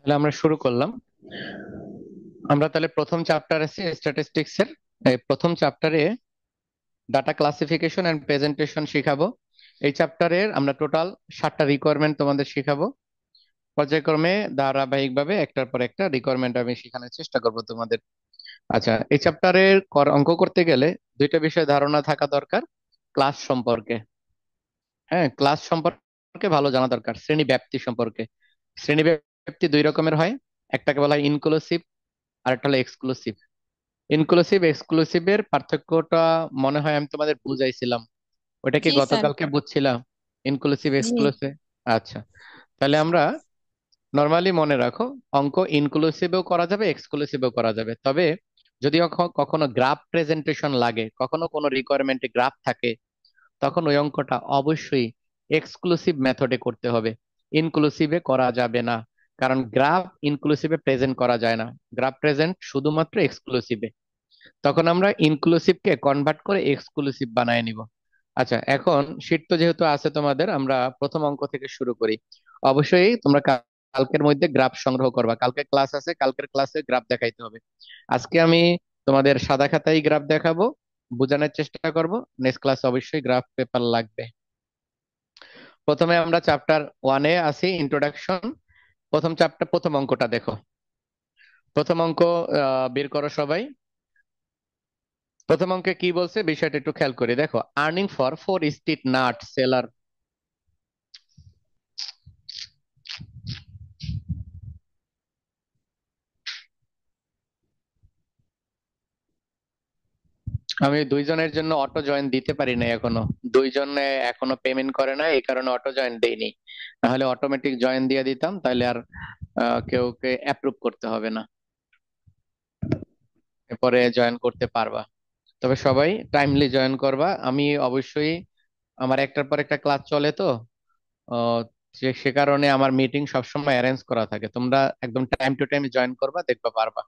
তাহলে আমরা শুরু করলাম। আমরা তাহলে প্রথম চ্যাপ্টার আছে স্ট্যাটিস্টিক্স এর। এই প্রথম চ্যাপ্টারে ডাটা ক্লাসিফিকেশন এন্ড প্রেজেন্টেশন শিখাবো। এই চ্যাপ্টারের আমরা টোটাল 7টা রিকোয়ারমেন্ট তোমাদের শিখাবো। পর্যায়ক্রমে ধারাবাহিকভাবে একটার পর একটা রিকোয়ারমেন্ট আমি শেখানোর চেষ্টা করব তোমাদের। আচ্ছা, এই চ্যাপ্টারের অঙ্ক করতে গেলে দুইটা বিষয় ধারণা থাকা দরকার। ক্লাস সম্পর্কে, হ্যাঁ, ক্লাস সম্পর্কে ভালো জানা দরকার। শ্রেণী ব্যাপ্তি সম্পর্কে। শ্রেণী ব্যাপ্তি দুই রকমের হয়। একটাকে বলা হয় ইনক্লুসিভ, আর একটা হলো এক্সক্লুসিভ। ইনক্লুসিভ এক্সক্লুসিভের পার্থক্যটা মনে হয় আমি তোমাদের বুঝাইছিলাম। ওটা কি জি স্যার। গতকালকে বুঝছিলাম? ইনক্লুসিভ জি। এক্সক্লুসিভ। আচ্ছা, তাহলে আমরা নর্মালি মনে রাখো, অঙ্ক ইনক্লুসিভও করা যাবে, এক্সক্লুসিভও করা যাবে। তবে যদি কখনো গ্রাফ প্রেজেন্টেশন লাগে, কখনো কোনো রিকোয়ারমেন্টে গ্রাফ থাকে, তখন ওই অঙ্কটা অবশ্যই এক্সক্লুসিভ মেথডে করতে হবে, ইনক্লুসিভে করা যাবে না। কারণ গ্রাফ ইনক্লুসিভে প্রেজেন্ট করা যায় না, গ্রাফ প্রেজেন্ট শুধুমাত্র এক্সক্লুসিভে। তখন আমরা ইনক্লুসিভকে কনভার্ট করে এক্সক্লুসিভ বানায় নিব। আচ্ছা, এখন শীট তো যেহেতু আছে তোমাদের, আমরা প্রথম অঙ্ক থেকে শুরু করি। অবশ্যই তোমরা কালকের মধ্যে গ্রাফ সংগ্রহ করবা। কালকে ক্লাস আছে, কালকের ক্লাসে গ্রাফ দেখাইতে হবে। আজকে আমি তোমাদের সাদা খাতায় গ্রাফ দেখাবো, বোঝানোর চেষ্টা করব। নেক্সট ক্লাস অবশ্যই গ্রাফ পেপার লাগবে। প্রথমে আমরা চ্যাপ্টার ওয়ানে আছি, ইন্ট্রোডাকশন। প্রথম চ্যাপ্টার, প্রথম অঙ্কটা দেখো। প্রথম অঙ্ক বের করো সবাই। প্রথম অঙ্কে কি বলছে বিষয়টা একটু খেয়াল করে দেখো। Earning for four street nut seller. আমি দুইজনের জন্য অটো জয়েন দিতে পারি না এখনো। দুইজনে এখনো পেমেন্ট করে না, এই কারণে অটো জয়েন দেইনি। নাহলে অটোমেটিক জয়েন দিয়ে দিতাম, তাহলে আর কেউকে অ্যাপ্রুভ করতে হবে না, এরপরে জয়েন করতে পারবা। তবে সবাই টাইমলি জয়েন করবা। আমি অবশ্যই, আমার একটার পর একটা ক্লাস চলে তো, আহ, সে কারণে আমার মিটিং সবসময় অ্যারেঞ্জ করা থাকে। তোমরা একদম টাইম টু টাইম জয়েন করবা, দেখবা পারবা।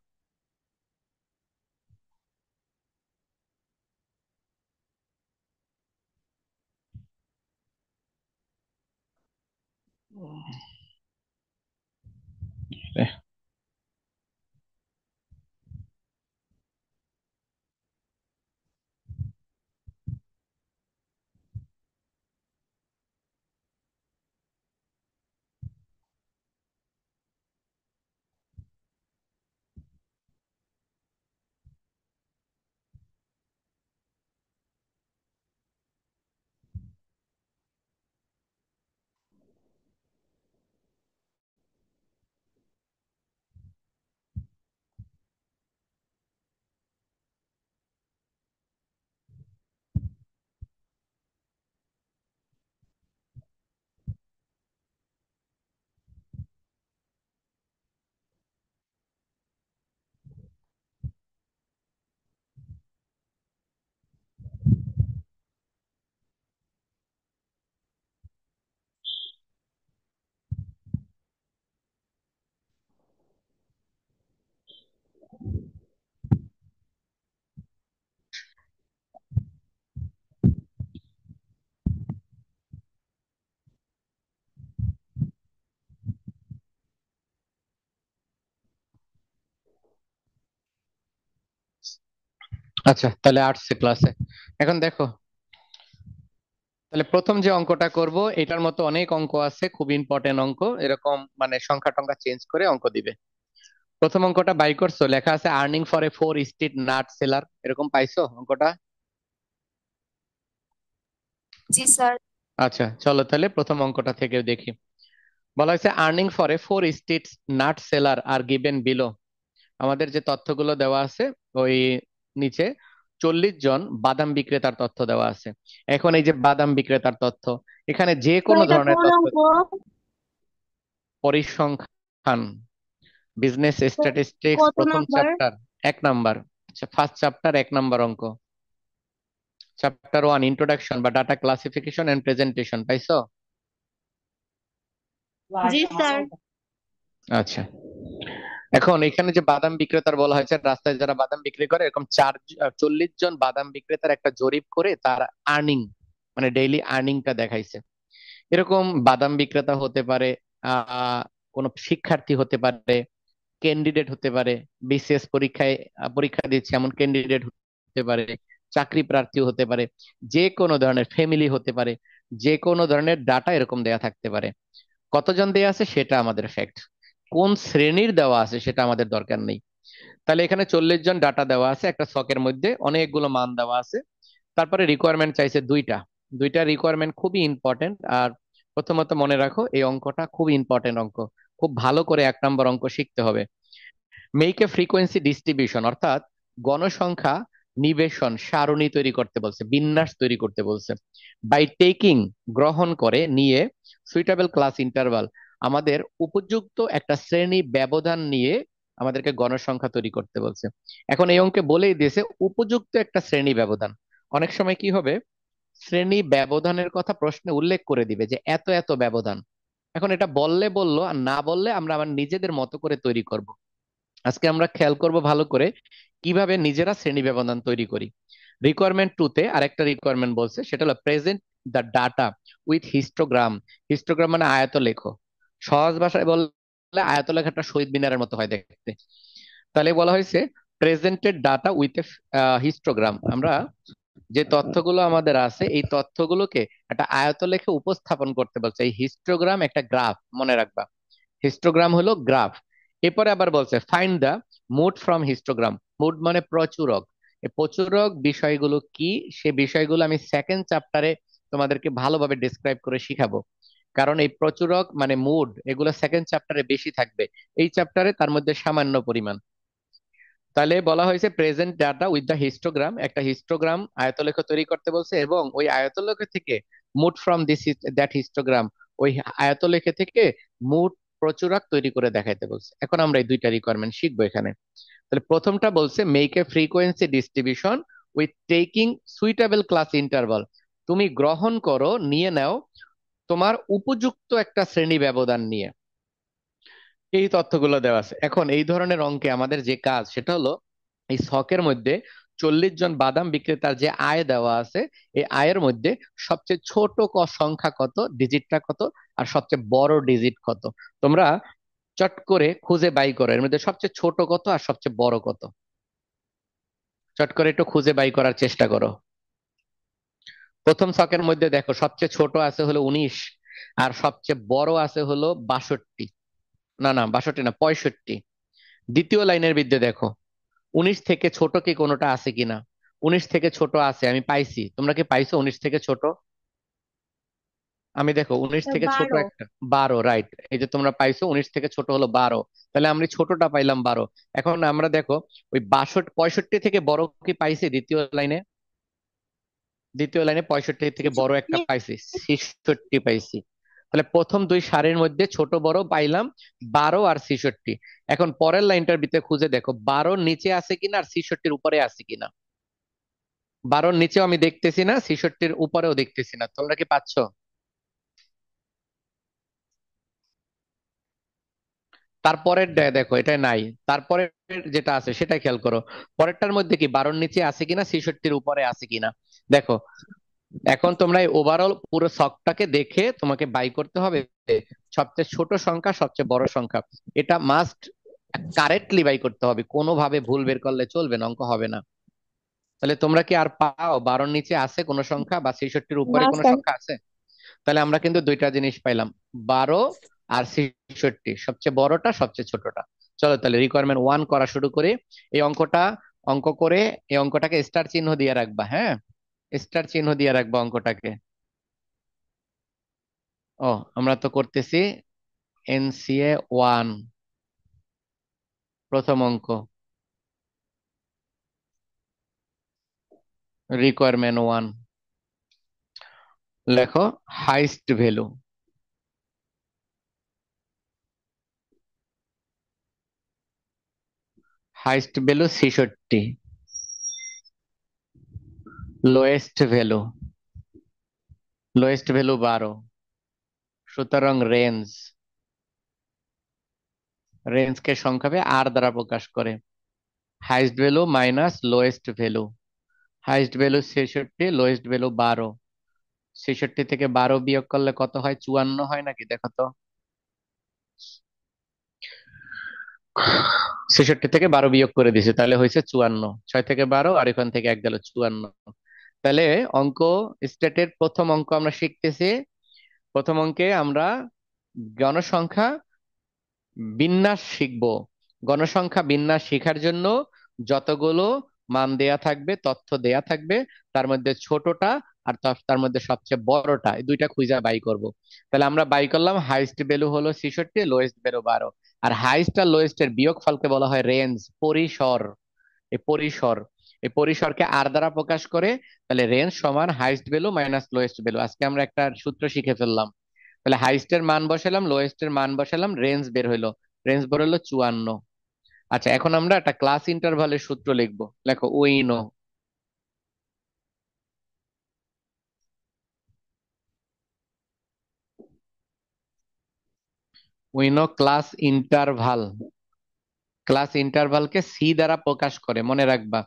আচ্ছা, তাহলে আর্টস ক্লাসে এখন দেখো। তাহলে প্রথম যে অঙ্কটা করব, এটার মতো অনেক অঙ্ক আছে, খুব ইম্পর্টেন্ট অঙ্ক, এরকম মানে সংখ্যা টংখ্যা চেঞ্জ করে অঙ্ক দিবে। প্রথম অঙ্কটা বাই করছো, লেখা আছে earning for a four street nut seller, এরকম পাইছো অঙ্কটা? জি স্যার। আচ্ছা, চলো তাহলে প্রথম অঙ্কটা থেকে দেখি। বলা হয়েছে earning for a four street nut seller are given below. আমাদের যে তথ্যগুলো দেওয়া আছে ওই নিচে 40 জন বাদাম বিক্রেতার তথ্য দেওয়া আছে। এখন এই যে বাদাম বিক্রেতার তথ্য, এখানে যে স্যার কোনো এটা ধরনের কোন তথ্য। অঙ্ক? পরিসংখ্যান, বিজনেস স্যার, স্ট্যাটিস্টিক্স, কত প্রথম নাম্বার? Chapter, 1 number. আচ্ছা, ফার্স্ট চ্যাপ্টার 1 নাম্বার অঙ্ক। চ্যাপ্টার ওয়ান, ইন্ট্রোডাকশন বা ডাটা ক্লাসিফিকেশন এন্ড প্রেজেন্টেশন, পাইছো? জি স্যার। আচ্ছা, এখন এখানে যে বাদাম বিক্রেতার বলা হয়েছে, রাস্তায় যারা বাদাম বিক্রি করে, এরকম 40 জন বাদাম বিক্রেতার একটা জরিপ করে তার আর্নিং, মানে ডেইলি আর্নিংটা দেখাইছে। এরকম বাদাম বিক্রেতা হতে পারে কোনো শিক্ষার্থী হতে পারে, ক্যান্ডিডেট হতে পারে, বিসিএস পরীক্ষায় পরীক্ষা দিচ্ছে এমন ক্যান্ডিডেট হতে পারে, চাকরি প্রার্থী হতে পারে, যে কোনো ধরনের ফ্যামিলি হতে পারে, যে কোনো ধরনের ডাটা এরকম দেয়া থাকতে পারে। কতজন দেয়া আছে সেটা আমাদের ফ্যাক্ট, কোন শ্রেণীর দেওয়া আছে সেটা আমাদের দরকার নেই। তাহলে এখানে 40 জন ডাটা দেওয়া আছে, একটা ছকের মধ্যে অনেকগুলো মান দেওয়া আছে। তারপরে রিকোয়ারমেন্ট চাইছে দুইটা, দুইটা রিকোয়ারমেন্ট খুবই ইম্পর্টেন্ট। আর প্রথমত মনে রাখো এই অঙ্কটা খুব ইম্পর্টেন্ট অঙ্ক, খুব ভালো করে 1 নম্বর অঙ্ক শিখতে হবে। মেক এ ফ্রিকোয়েন্সি ডিস্ট্রিবিউশন, অর্থাৎ গণসংখ্যা নিবেশন সারণী তৈরি করতে বলছে, বিন্যাস তৈরি করতে বলছে। বাই টেকিং, গ্রহণ করে, নিয়ে, সুইটেবল ক্লাস ইন্টারভাল, আমাদের উপযুক্ত একটা শ্রেণী ব্যবধান নিয়ে আমাদেরকে গণসংখ্যা তৈরি করতে বলছে। এখন এই অঙ্কে বলেই দিয়েছে উপযুক্ত একটা শ্রেণী ব্যবধান। অনেক সময় কি হবে, শ্রেণী ব্যবধানের কথা প্রশ্নে উল্লেখ করে দিবে যে এত এত ব্যবধান। এখন এটা বললে বললো, আর না বললে আমরা আমার নিজেদের মতো করে তৈরি করব। আজকে আমরা খেয়াল করব ভালো করে কিভাবে নিজেরা শ্রেণী ব্যবধান তৈরি করি। রিকোয়ারমেন্ট টুতে আরেকটা রিকোয়ারমেন্ট বলছে, সেটা হলো present the data with histogram. Histogram মানে আয়ত লেখো, সহজ ভাষায় বললে আয়ত লেখাটা শহীদ মিনারের মতো হয় দেখতে। তাহলে বলা হয়েছে presented data with a histogram. আমরা যে তথ্যগুলো আমাদের আছে এই তথ্যগুলোকে একটা আয়ত লেখে উপস্থাপন করতে বলছে। এই হিস্টোগ্রাম একটা গ্রাফ, মনে রাখবা, হিস্টোগ্রাম হলো গ্রাফ। এরপরে আবার বলছে find the mode from histogram. Mode মানে প্রচুরক। এই প্রচুরক বিষয়গুলো কি, সে বিষয়গুলো আমি সেকেন্ড চ্যাপ্টারে তোমাদেরকে ভালোভাবে ডিসক্রাইব করে শিখাবো। কারণ এই প্রচুরক মানে মুড এগুলো সেকেন্ড চ্যাপ্টারে বেশি থাকবে, এই চ্যাপ্টারে তার মধ্যে সামান্য পরিমাণ। তাহলে বলা হয়েছে present data with the histogram, একটা হিস্টোগ্রাম আয়তলেখ তৈরি করতে বলছে, এবং ওই আয়তলেখ থেকে mode from this that histogram, ওই আয়তলেখে থেকে মুড প্রচুরক তৈরি করে দেখাইতে বলছে। এখন আমরা এই দুইটা রিকোয়ারমেন্ট শিখবো এখানে। তাহলে প্রথমটা বলছে make a frequency distribution with taking suitable class interval. তুমি গ্রহণ করো, নিয়ে নাও তোমার উপযুক্ত একটা শ্রেণী ব্যবধান নিয়ে। এই তথ্যগুলো দেওয়া আছে। এখন এই ধরনের অঙ্কে আমাদের যে কাজ সেটা হলো এই ছকের মধ্যে 40 জন বাদাম বিক্রেতার যে আয় দেওয়া আছে, এই আয়ের মধ্যে সবচেয়ে ছোট সংখ্যা কত, ডিজিটটা কত, আর সবচেয়ে বড় ডিজিট কত, তোমরা চট করে খুঁজে বাই করো। এর মধ্যে সবচেয়ে ছোট কত আর সবচেয়ে বড় কত, চট করে একটু খুঁজে বাই করার চেষ্টা করো। প্রথম ছকের মধ্যে দেখো সবচেয়ে ছোট আছে হলো 19, আর সবচেয়ে বড় আছে হলো 62। না না 62 না, 65। দ্বিতীয় লাইনের মধ্যে দেখো 19 থেকে ছোট কি কোনোটা আছে কিনা। 19 থেকে ছোট আছে, আমি পাইছি, তোমরা কি পাইছো 19 থেকে ছোট? আমি দেখো 19 থেকে ছোট 12। একটা 12, রাইট। এই যে তোমরা পাইছো 19 থেকে ছোট হলো 12, তাহলে আমরা ছোটটা পাইলাম 12। এখন আমরা দেখো ওই 62 65 থেকে বড় কি পাইছি দ্বিতীয় লাইনে, দ্বিতীয় লাইনে 65 থেকে বড় একটা পাইছি, 66 পাইছি। তাহলে প্রথম দুই সারির মধ্যে ছোট বড় পাইলাম 12 আর 66। এখন পরের লাইনটার ভিতরে খুঁজে দেখো 12 নিচে আছে কিনা আর 66 উপরে আছে কিনা। 12 নিচেও আমি দেখতেছি না, 66 উপরেও দেখতেছি না, তোমরা কি পাচ্ছো? তারপরের দেখো এটা নাই, তারপরে যেটা আছে সেটা খেয়াল করো। পরেরটার মধ্যে কি 12 নিচে আছে কিনা 66 উপরে আছে কিনা দেখো। এখন তোমরা এই ওভারঅল পুরো ছকটাকে দেখে তোমাকে বাই করতে হবে সবচেয়ে ছোট সংখ্যা সবচেয়ে বড় সংখ্যা। এটা মাস্ট কারেক্টলি বাই করতে হবে, কোনোভাবে ভুল বের করলে চলবে না, অঙ্ক হবে না। তাহলে তোমরা কি আর পাও 12 নিচে আছে কোনো সংখ্যা বা 66 উপরে না কোনো স্যার। সংখ্যা আছে? তাহলে আমরা কিন্তু দুইটা জিনিস পাইলাম, 12 আর 66, সবচেয়ে বড়টা সবচেয়ে ছোটটা। চলো তাহলে রিকোয়ারমেন্ট 1 করা শুরু করি। এই অঙ্কটা অঙ্ক করে এই অঙ্কটাকে স্টার চিহ্ন দিয়ে রাখবা, হ্যাঁ, স্টার চিহ্ন দিয়ে রাখবা অঙ্কটাকে। ও, আমরা তো করতেছি NCA 1, প্রথম অঙ্ক, রিকোয়ারমেন্ট 1। লেখো highest value, highest value 66, lowest value, lowest value 12। সুতরাং রেঞ্জ, রেঞ্জকে সংক্ষেপে আর দ্বারা প্রকাশ করে। Highest value minus lowest value, highest value 66, lowest value 12। 66 থেকে 12 বিয়োগ করলে কত হয়, 54 হয় নাকি দেখো তো। ছেষট্টি থেকে 12 বিয়োগ করে দিছে, তাহলে হয়েছে 54। 6 থেকে 12 আর এখান থেকে 1 গেল 54। তাহলে অঙ্ক স্টেটের প্রথম অঙ্ক আমরা শিখতেছি। প্রথম অঙ্কে আমরা গণসংখ্যা বিন্যাস শিখব। গণসংখ্যা বিন্যাস শেখার জন্য যতগুলো মান দেয়া থাকবে, তথ্য দেয়া থাকবে, তার মধ্যে ছোটটা আর তার মধ্যে সবচেয়ে বড়টা, এই দুইটা খুঁজে বাই করব। তাহলে আমরা বাই করলাম, হাইস্ট ভ্যালু হলো 66, লোয়েস্ট ভ্যালু 12। আর হাইস্ট আর লোয়েস্ট এর বিয়োগফলকে বলা হয় রেঞ্জ, পরিসর। এই পরিসর, এই পরিসরকে আর দ্বারা প্রকাশ করে। তাহলে রেঞ্জ সমান highest value minus lowest value. আজকে আমরা একটা সূত্র শিখে ফেললাম। তাহলে হাইস্টের মান বসালাম, লোয়েস্টের মান বসালাম, রেঞ্জ বের হইলো। রেঞ্জ বের হলো 54। আচ্ছা, এখন আমরা একটা ক্লাস ইন্টারভালের সূত্র লিখবো। লেখো উইনো। উইনো ক্লাস ইন্টারভাল। ক্লাস ইন্টারভালকে সি দ্বারা প্রকাশ করে, মনে রাখবা।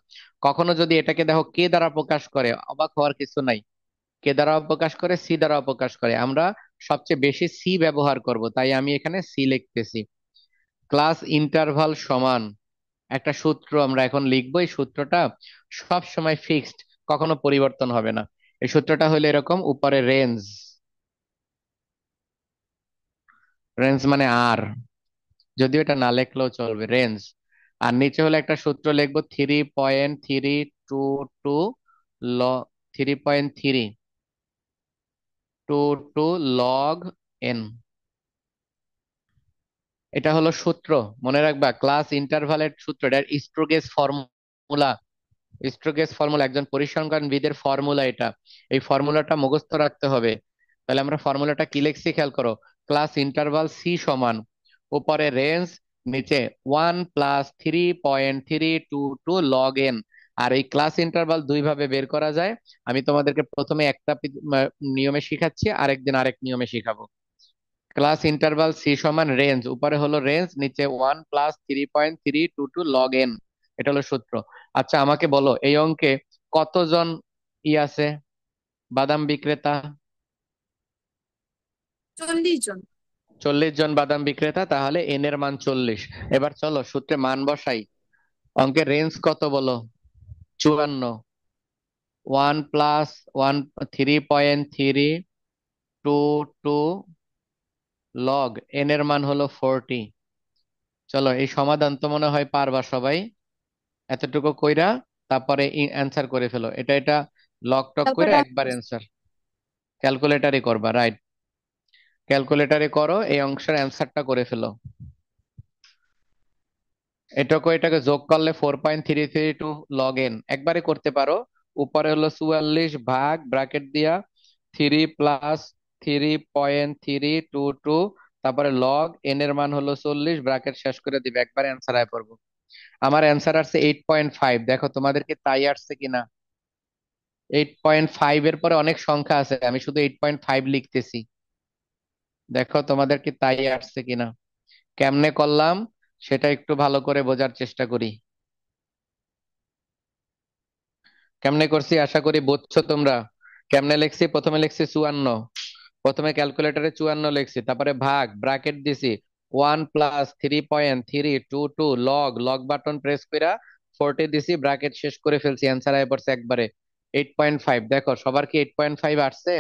কখনো যদি এটাকে দেখো কে দ্বারা প্রকাশ করে, অবাক হওয়ার কিছু নাই। কে দ্বারাও প্রকাশ করে, সি দ্বারাও প্রকাশ করে। আমরা সবচেয়ে বেশি সি ব্যবহার করব, তাই আমি এখানে সি লিখতেছি। ক্লাস ইন্টারভাল সমান একটা সূত্র আমরা এখন লিখবো। এই সূত্রটা সব সময় ফিক্সড, কখনো পরিবর্তন হবে না। এই সূত্রটা হলো এরকম, উপরে রেঞ্জ, রেঞ্জ মানে আর, যদিও এটা না লিখলেও চলবে, রেঞ্জ। আর নিচে হলো একটা সূত্র লিখবো, 3.322, ল 3.322 লগ এন। এটা হলো সূত্র, মনে রাখবা। ক্লাস ইন্টারভালের সূত্র, এটা স্টোগেজ ফর্মুলা। স্টোগেজ ফর্মুলা একজন পরিসংখ্যানবিদের ফর্মুলা এটা। এই ফর্মুলাটা মুখস্থ রাখতে হবে। তাহলে আমরা ফর্মুলাটা কি লিখছি খেয়াল করো। ক্লাস ইন্টারভাল সি সমান, উপরে রেঞ্জ, নিচে 1+3.322 লগ এন। আর এই ক্লাস ইন্টারভাল দুই ভাবে বের করা যায়। আমি তোমাদেরকে প্রথমে একটা নিয়মে শিখাচ্ছি, আরেকদিন আরেক নিয়মে শিখাবো। ক্লাস ইন্টারভাল সি সমান রেঞ্জ, উপরে হলো রেঞ্জ, নিচে 1+3.322 লগ এন। এটা হলো সূত্র। আচ্ছা, আমাকে বলো এই অঙ্কে কতজন আছে, বাদাম বিক্রেতা? 40 জন। 40 জন বাদাম বিক্রেতা, তাহলে এন এর মান 40। এবার চলো সূত্রে মান বসাই। অঙ্কের রেঞ্জ কত বলো? 54। 1+3.322 লগ এন এর মান হলো 40। চলো এই সমাধান তো মনে হয় পারবা সবাই। এতটুকু কইরা তারপরে অ্যান্সার করে ফেলো। এটা লক টক কইরা ক্যালকুলেটর। একবার অ্যান্সার ক্যালকুলেটারে করবা, রাইট। ক্যালকুলেটারে করো, এই অংশের অ্যান্সারটা করে ফেলো। এটাকে যোগ করলে 4.332 লগ এন একবারে করতে পারো। উপরে হলো 44 ভাগ ব্র্যাকেট দিয়া 3+3.322, তারপরে লগ এন এর মান হলো 40, ব্র্যাকেট শেষ করে দিবে, একবারে অ্যান্সার আয় পড়বো। আমার অ্যান্সার আসছে 8.5। দেখো তোমাদেরকে তাই আসছে কিনা। 8.5 এর পরে অনেক সংখ্যা আছে, আমি শুধু 8.5 লিখতেছি। দেখো তোমাদের কি তাই আসছে কিনা। কেমনে করলাম সেটা একটু ভালো করে বোঝার চেষ্টা করি। কেমনে করছি আশা করি বুঝছো তোমরা। কেমনে লিখছি, প্রথমে লিখছি 54, প্রথমে ক্যালকুলেটরে 54 লিখছি, তারপরে ভাগ ব্র্যাকেট দিছি 1+3.322 লগ, লগ বাটন প্রেস কইরা 40 দিছি, ব্র্যাকেট শেষ করে ফেলছি, অ্যান্সার আয় পড়ছে একবারে 8.5। দেখো সবার কি 8.5 আসছে?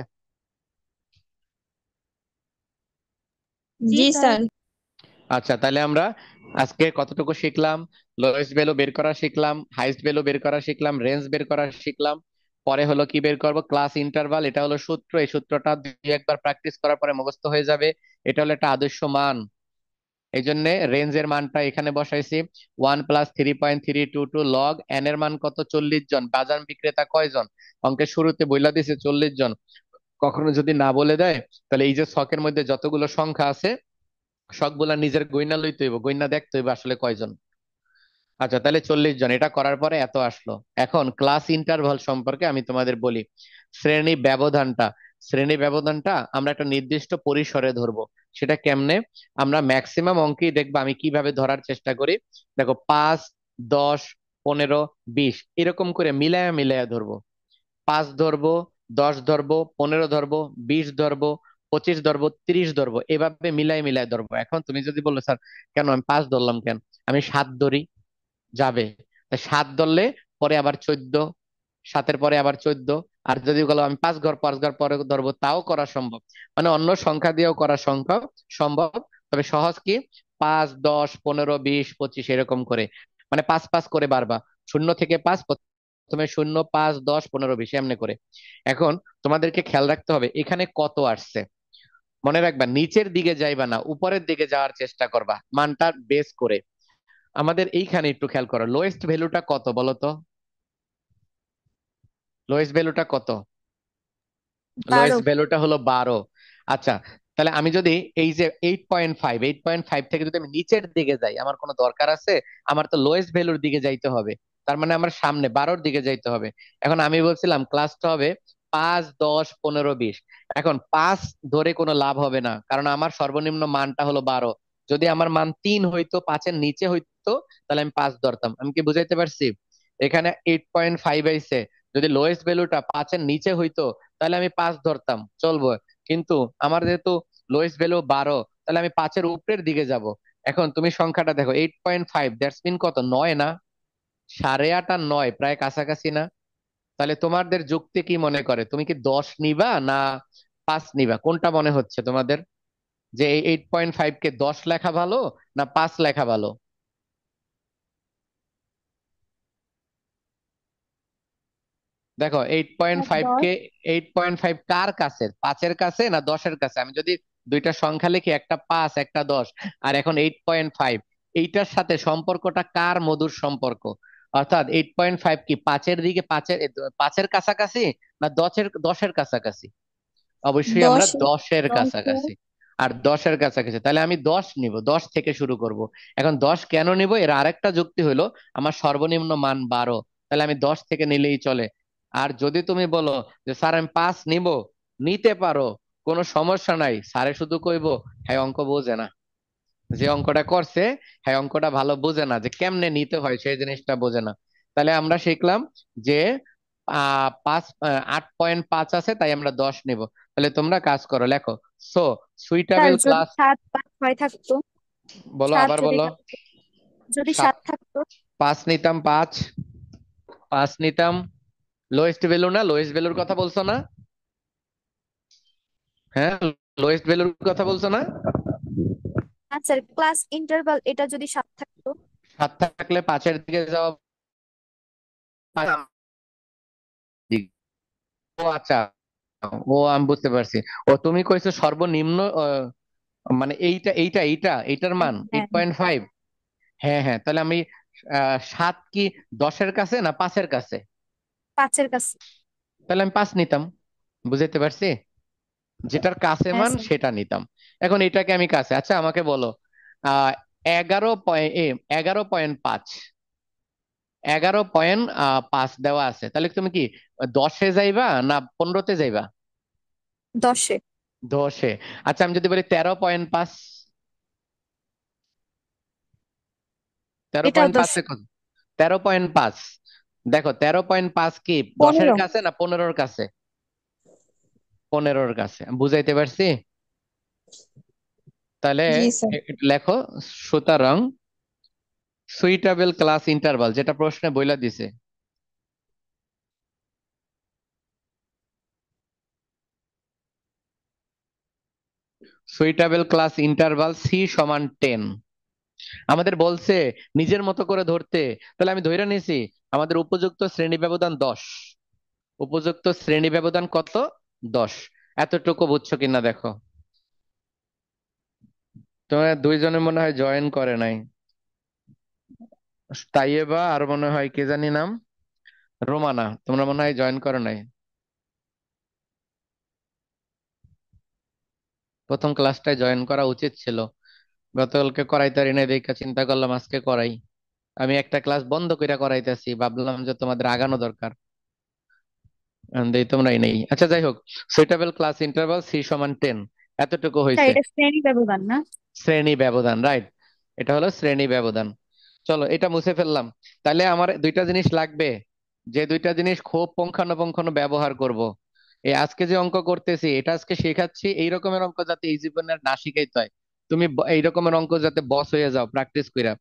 জি স্যার। আচ্ছা, তাহলে আমরা আজকে কতটুকু শিখলাম? লোয়েস্ট ভ্যালু বের করা শিখলাম, হাইস্ট ভ্যালু বের করা শিখলাম, রেঞ্জ বের করা শিখলাম। পরে হলো কি বের করব, ক্লাস ইন্টারভাল। এটা হলো সূত্র, এই সূত্রটা দুই একবার প্র্যাকটিস করার পরে মুখস্থ হয়ে যাবে। এটা হলো একটা আদর্শ মান। এই জন্য রেঞ্জের মানটা এখানে বসাইছি, 1+3.322 লগ এন এর মান কত? 40 জন। বাজার বিক্রেতা কয়জন? অঙ্কের শুরুতে বইলা দিছে 40 জন। কখনো যদি না বলে দেয়, তাহলে এই যে ছকের মধ্যে যতগুলো সংখ্যা আছে সবগুলা নিজের গইনা লইতে হইব, গইনা দেখতে হইব আসলে কয়জন। আচ্ছা, তাহলে 40 জন, এটা করার পরে এত আসলো। এখন ক্লাস ইন্টারভাল সম্পর্কে আমি তোমাদের বলি। শ্রেণী ব্যবধানটা, শ্রেণী ব্যবধানটা আমরা একটা নির্দিষ্ট পরিসরে ধরবো। সেটা কেমনে? আমরা ম্যাক্সিমাম অঙ্কেই দেখবো আমি কিভাবে ধরার চেষ্টা করি। দেখো 5, 10, 15, 20 এরকম করে মিলায়া মিলায়া ধরবো। 5 ধরবো, 10 ধরবো, 15 ধরবো, 20 ধরবো, 25 ধরবো, 30 ধরবো, এভাবে মিলাই মিলাই ধরবো। এখন তুমি যদি বলো স্যার কেন আমি 5 ধরলাম কেন, আমি 7 ধরি, যাবে? তা 7 ধরলে পরে আবার 14, 7-এর পরে আবার 14। আর যদি বলো আমি 5 ঘর 5 ঘর পরে ধরবো, তাও করা সম্ভব। মানে অন্য সংখ্যা দিয়েও করা সম্ভব সম্ভব তবে সহজ কি, 5, 10, 15, 20, 25 এরকম করে, মানে 5 5 করে বারবা। 0 থেকে 5, প্রথমে 0, 5, 10, 15, 20 এমনি করে। এখন তোমাদেরকে খেয়াল রাখতে হবে এখানে কত আসছে। মনে রাখবা নিচের দিকে যাইবা না, উপরের দিকে যাওয়ার চেষ্টা করবা মানটা বেস করে। আমাদের এইখানে একটু খেয়াল করো, লোয়েস্ট ভ্যালুটা কত বলো তো? লোয়েস্ট ভ্যালুটা কত? বারো। লোয়েস্ট ভ্যালুটা হলো 12। আচ্ছা, তাহলে আমি যদি এই যে 8.5, 8.5 থেকে যদি আমি নিচের দিকে যাই, আমার কোনো দরকার আছে? আমার তো লোয়েস্ট ভ্যালুর দিকে যাইতে হবে। তার মানে আমার সামনে 12-র দিকে যাইতে হবে। এখন আমি বলছিলাম ক্লাসটা হবে 5, 10, 15, 20। এখন 5 ধরে কোনো লাভ হবে না, কারণ আমার সর্বনিম্ন মানটা হলো 12। যদি আমার মান 3 হইতো, 5-এর নিচে হইতো, তাহলে আমি 5 ধরতাম। আমি কি বুঝাইতে পারছি? এখানে 8.5 আইছে, যদি লোয়েস্ট ভ্যালুটা 5-এর নিচে হইতো, তাহলে আমি 5 ধরতাম, চলবো। কিন্তু আমার যেহেতু লোয়েস্ট ভ্যালু 12, তাহলে আমি 5-এর উপরের দিকে যাব। এখন তুমি সংখ্যাটা দেখো, 8.5, দ্যাটস মিন কত, 9 না? 8.5 আর 9 প্রায় কাছাকাছি না? তাহলে তোমাদের যুক্তি কি মনে করে, তুমি কি 10 নিবা না 5 নিবা, কোনটা মনে হচ্ছে তোমাদের? যে এই 8.5 কে 10 লেখা ভালো না 5 লেখা ভালো? দেখো 8.5 দশ। কে, 8.5 কার কাছে, 5-এর কাছে না 10-এর কাছে? আমি যদি দুইটা সংখ্যা লিখি, একটা 5 একটা 10, আর এখন 8.5, এইটার সাথে সম্পর্কটা কার মধুর সম্পর্ক? অর্থাৎ 8.5 কি 5-এর দিকে, 5-এর কাছাকাছি না 10-এর কাছাকাছি? অবশ্যই আমরা দশ। 10-এর দশ। কাছাকাছি। আর 10-এর কাছাকাছি, তাহলে আমি 10 নিব, 10 থেকে শুরু করব। এখন 10 কেন নিব, এর আরেকটা যুক্তি হলো আমার সর্বনিম্ন মান 12, তাহলে আমি 10 থেকে নিলেই চলে। আর যদি তুমি বলো যে স্যার আমি 5 নিব, নিতে পারো, কোনো সমস্যা নাই, স্যারে শুধু কইবো হ্যাঁ অঙ্ক বোঝে না। যে অঙ্কটা করছে, হ্যাঁ অঙ্কটা ভালো বোঝে না, যে কেমনে নিতে হয় সেই জিনিসটা বোঝে না। তাহলে আমরা শিখলাম যে 8.5 আছে, তাই আমরা 10 নিব। তাহলে তোমরা কাজ করো, লেখো। সো স্যার সুইটেবল যদি ক্লাস, 7 5 থাকতো। বলো সাত আবার যদি বলো। থাকতো। যদি সাত, 7 থাকতো। 5 নিতাম, 5, 5 নিতাম। লোয়েস্ট ভ্যালু না, লোয়েস্ট ভ্যালুর কথা বলছো না? হ্যাঁ, লোয়েস্ট ভ্যালুর কথা বলছো না? হ্যাঁ স্যার, ক্লাস ইন্টারভাল এটা যদি 7 থাকতো। 7 থাকলে 5-এর দিকে যাওয়া। ও আচ্ছা, ও আমি বুঝতে পারছি। ও তুমি কইছো সর্বনিম্ন, মানে এইটা এইটা এইটা এইটার হ্যাঁ মান হ্যাঁ। 8.5। হ্যাঁ হ্যাঁ, তাহলে আমি 7 কি 10-এর কাছে না 5-এর কাছে? 5-এর কাছে। তাহলে আমি 5 নিতাম। বুঝাইতে পারছি? যেটার কাছে হ্যাঁ মান স্যার। সেটা নিতাম। এখন এটাকে আমি কাছে, আচ্ছা আমাকে বলো, 11.5, 11.5 দেওয়া আছে, তাহলে তুমি কি 10-এ যাইবা না 15-তে যাইবা? 10-এ। 10-এ। আচ্ছা আমি যদি বলি 13.5, তেরো এটাও পয়েন্ট 10। পাঁচে কত? 13.5। দেখো 13.5 কি 10-এর 15। কাছে না 15-র কাছে? 15-র কাছে, বুঝাইতে পারছি? তাহলে জি স্যার। লেখো, সুতরাং সুইটেবল ক্লাস ইন্টারভাল, যেটা প্রশ্নে বইলা দিছে, সুইটেবল ক্লাস ইন্টারভাল সি সমান 10। আমাদের বলছে নিজের মতো করে ধরতে, তাহলে আমি ধইরা নিছি আমাদের উপযুক্ত শ্রেণী ব্যবধান 10। উপযুক্ত শ্রেণী ব্যবধান কত? 10। এতটুকু বুঝছো কিনা দেখো। তোমার দুইজনে মনে হয় জয়েন করে নাই, তাইয়েবা আর মনে হয় কে জানি নাম, রোমানা, তোমরা মনে হয় জয়েন করো নাই। প্রথম ক্লাসটায় জয়েন করা উচিত ছিল। গতকালকে করাইতে পারি নাই দেখা চিন্তা করলাম আজকে করাই। আমি একটা ক্লাস বন্ধ করে করাইতেছি, ভাবলাম যে তোমাদের আগানো দরকার, দেই তোমরাই নেই। আচ্ছা যাই হোক, সুইটেবল ক্লাস ইন্টারভাল সি সমান 10, এতটুকু স্যার হয়েছে। এটা শ্রেণী ব্যবধান না? শ্রেণী ব্যবধান, রাইট, এটা হলো শ্রেণী ব্যবধান। চলো এটা মুছে ফেললাম। তাহলে আমার দুইটা জিনিস লাগবে, যে দুইটা জিনিস খুব পুঙ্খানুপুঙ্খানু ব্যবহার করব। এই আজকে যে অঙ্ক করতেছি এটা আজকে শেখাচ্ছি, এই রকমের অঙ্ক যাতে এই জীবনে আর না শিখাইতে হয়। তুমি এই রকমের অঙ্ক যাতে বস হয়ে যাও প্র্যাকটিস কইরা,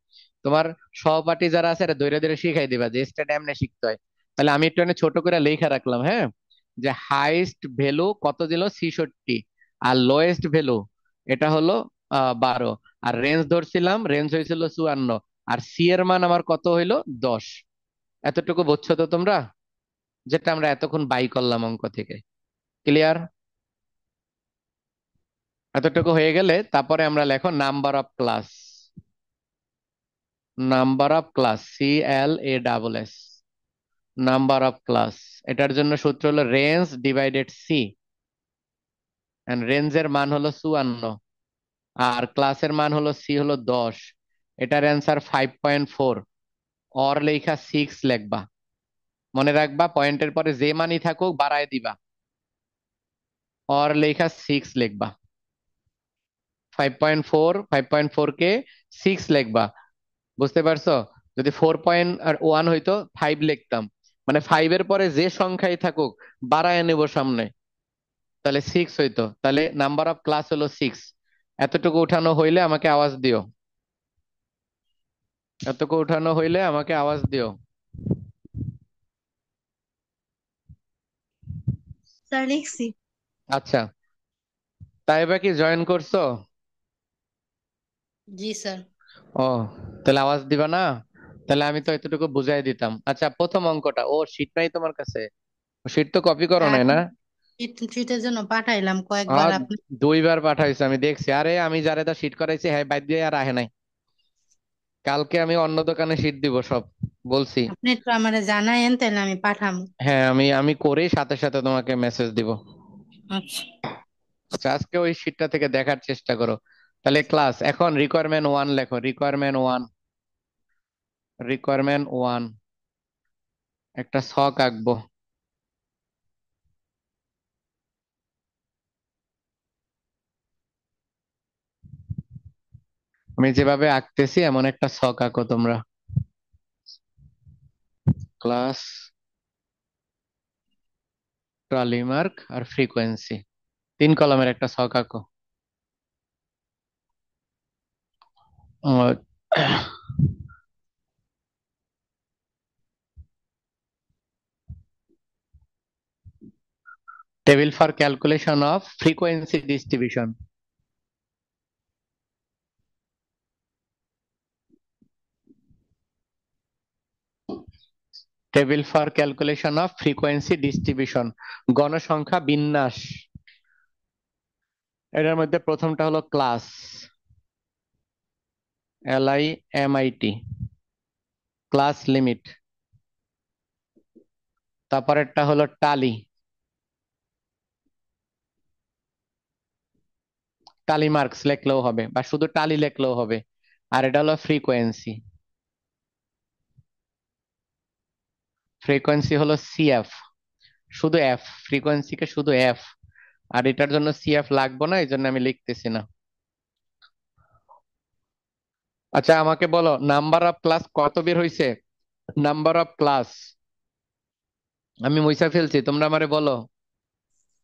তোমার সহপাঠী যারা আছে এটা ধীরে ধীরে শিখাই দিবা যে স্টেট এমনি শিখতে হয়। তাহলে আমি একটু এখানে ছোট করে লেখা রাখলাম, হ্যাঁ, যে হাইস্ট ভ্যালু কত দিল 66, আর লোয়েস্ট ভ্যালু এটা হলো 12, আর রেঞ্জ ধরছিলাম, রেঞ্জ হয়েছিল 54, আর সি এর মান আমার কত হইলো 10। এতটুকু বুঝছো তো তোমরা, যেটা আমরা এতক্ষণ বাই করলাম অঙ্ক থেকে? ক্লিয়ার? এতটুকু হয়ে গেলে তারপরে আমরা লেখো number of class. Number of class, CLASS, number of class. এটার জন্য সূত্র হলো রেঞ্জ ডিভাইডেড সি, এন্ড রেঞ্জের মান হলো 54, আর ক্লাসের মান হলো সি হলো 10। এটার অ্যান্সার 5.4। অর লেখা 6 লিখবা, মনে রাখবা পয়েন্টের পরে যে মানই থাকুক বাড়ায় দিবা। অর লেখা 6 লিখবা, 5.4, 5.4 কে 6 লিখবা। বুঝতে পারছো? যদি 4.1 হইতো 5 লিখতাম, মানে 5 এর পরে যে সংখ্যাই থাকুক বাড়ায় নেব সামনে, তাহলে 6 হইতো। তাহলে নাম্বার অফ ক্লাস হলো 6। এতটুকু উঠানো হইলে আমাকে আওয়াজ দিও, এতটুকু উঠানো হইলে আমাকে আওয়াজ দিও। স্যার লিখছি। আচ্ছা, তাই বা কি জয়েন করছো? জি স্যার। ও, তাহলে আওয়াজ দিবা না? তাহলে আমি তো এতটুকু বুঝাই দিতাম। আচ্ছা, প্রথম অঙ্কটা, ও শীট নাই তোমার কাছে? শীট তো কপি করো নাই না? ট্রিটের জন্য পাঠাইলাম কয়েকবার আর আপনি। 2বার পাঠাইছে আমি দেখছি। আরে আমি যারে তা শীট করাইছি হ্যাঁ বাদ দিয়ে আর আহে নাই। কালকে আমি অন্য দোকানে শীট দিব সব, বলছি। আপনি একটু আমারে জানায়েন তাহলে আমি পাঠাবো। হ্যাঁ, আমি করেই সাথে সাথে তোমাকে মেসেজ দিব। আচ্ছা। আচ্ছা, আজকে ওই শীটটা থেকে দেখার চেষ্টা করো। তাহলে ক্লাস এখন রিকোয়ারমেন্ট 1 লেখো, রিকোয়ারমেন্ট 1। রিকোয়ারমেন্ট 1 একটা ছক আঁকবো। আমি যেভাবে আঁকতেছি এমন একটা ছক আঁকো তোমরা। ক্লাস, ট্রালিমার্ক আর ফ্রিকোয়েন্সি, 3 কলামের একটা ছক আঁকো। Table for calculation of frequency distribution. Table for calculation of frequency distribution, গণসংখ্যা বিন্যাস। এটার মধ্যে প্রথমটা হলো ক্লাস, LIMIT, ক্লাস লিমিট। তারপরেরটা হলো টালি, টালি মার্কস লিখলেও হবে বা শুধু টালি লিখলেও হবে। আর এটা হলো ফ্রিকোয়েন্সি, ফ্রিকোয়েন্সি হলো CF, শুধু এফ, ফ্রিকোয়েন্সিকে শুধু এফ। আর এটার জন্য CF লাগবে না, এই জন্য আমি লিখতেছি না। আচ্ছা, আমাকে বলো নাম্বার অফ ক্লাস কত বের হইছে? নাম্বার অফ ক্লাস আমি মুইসা ফেলছি, তোমরা আমারে বলো।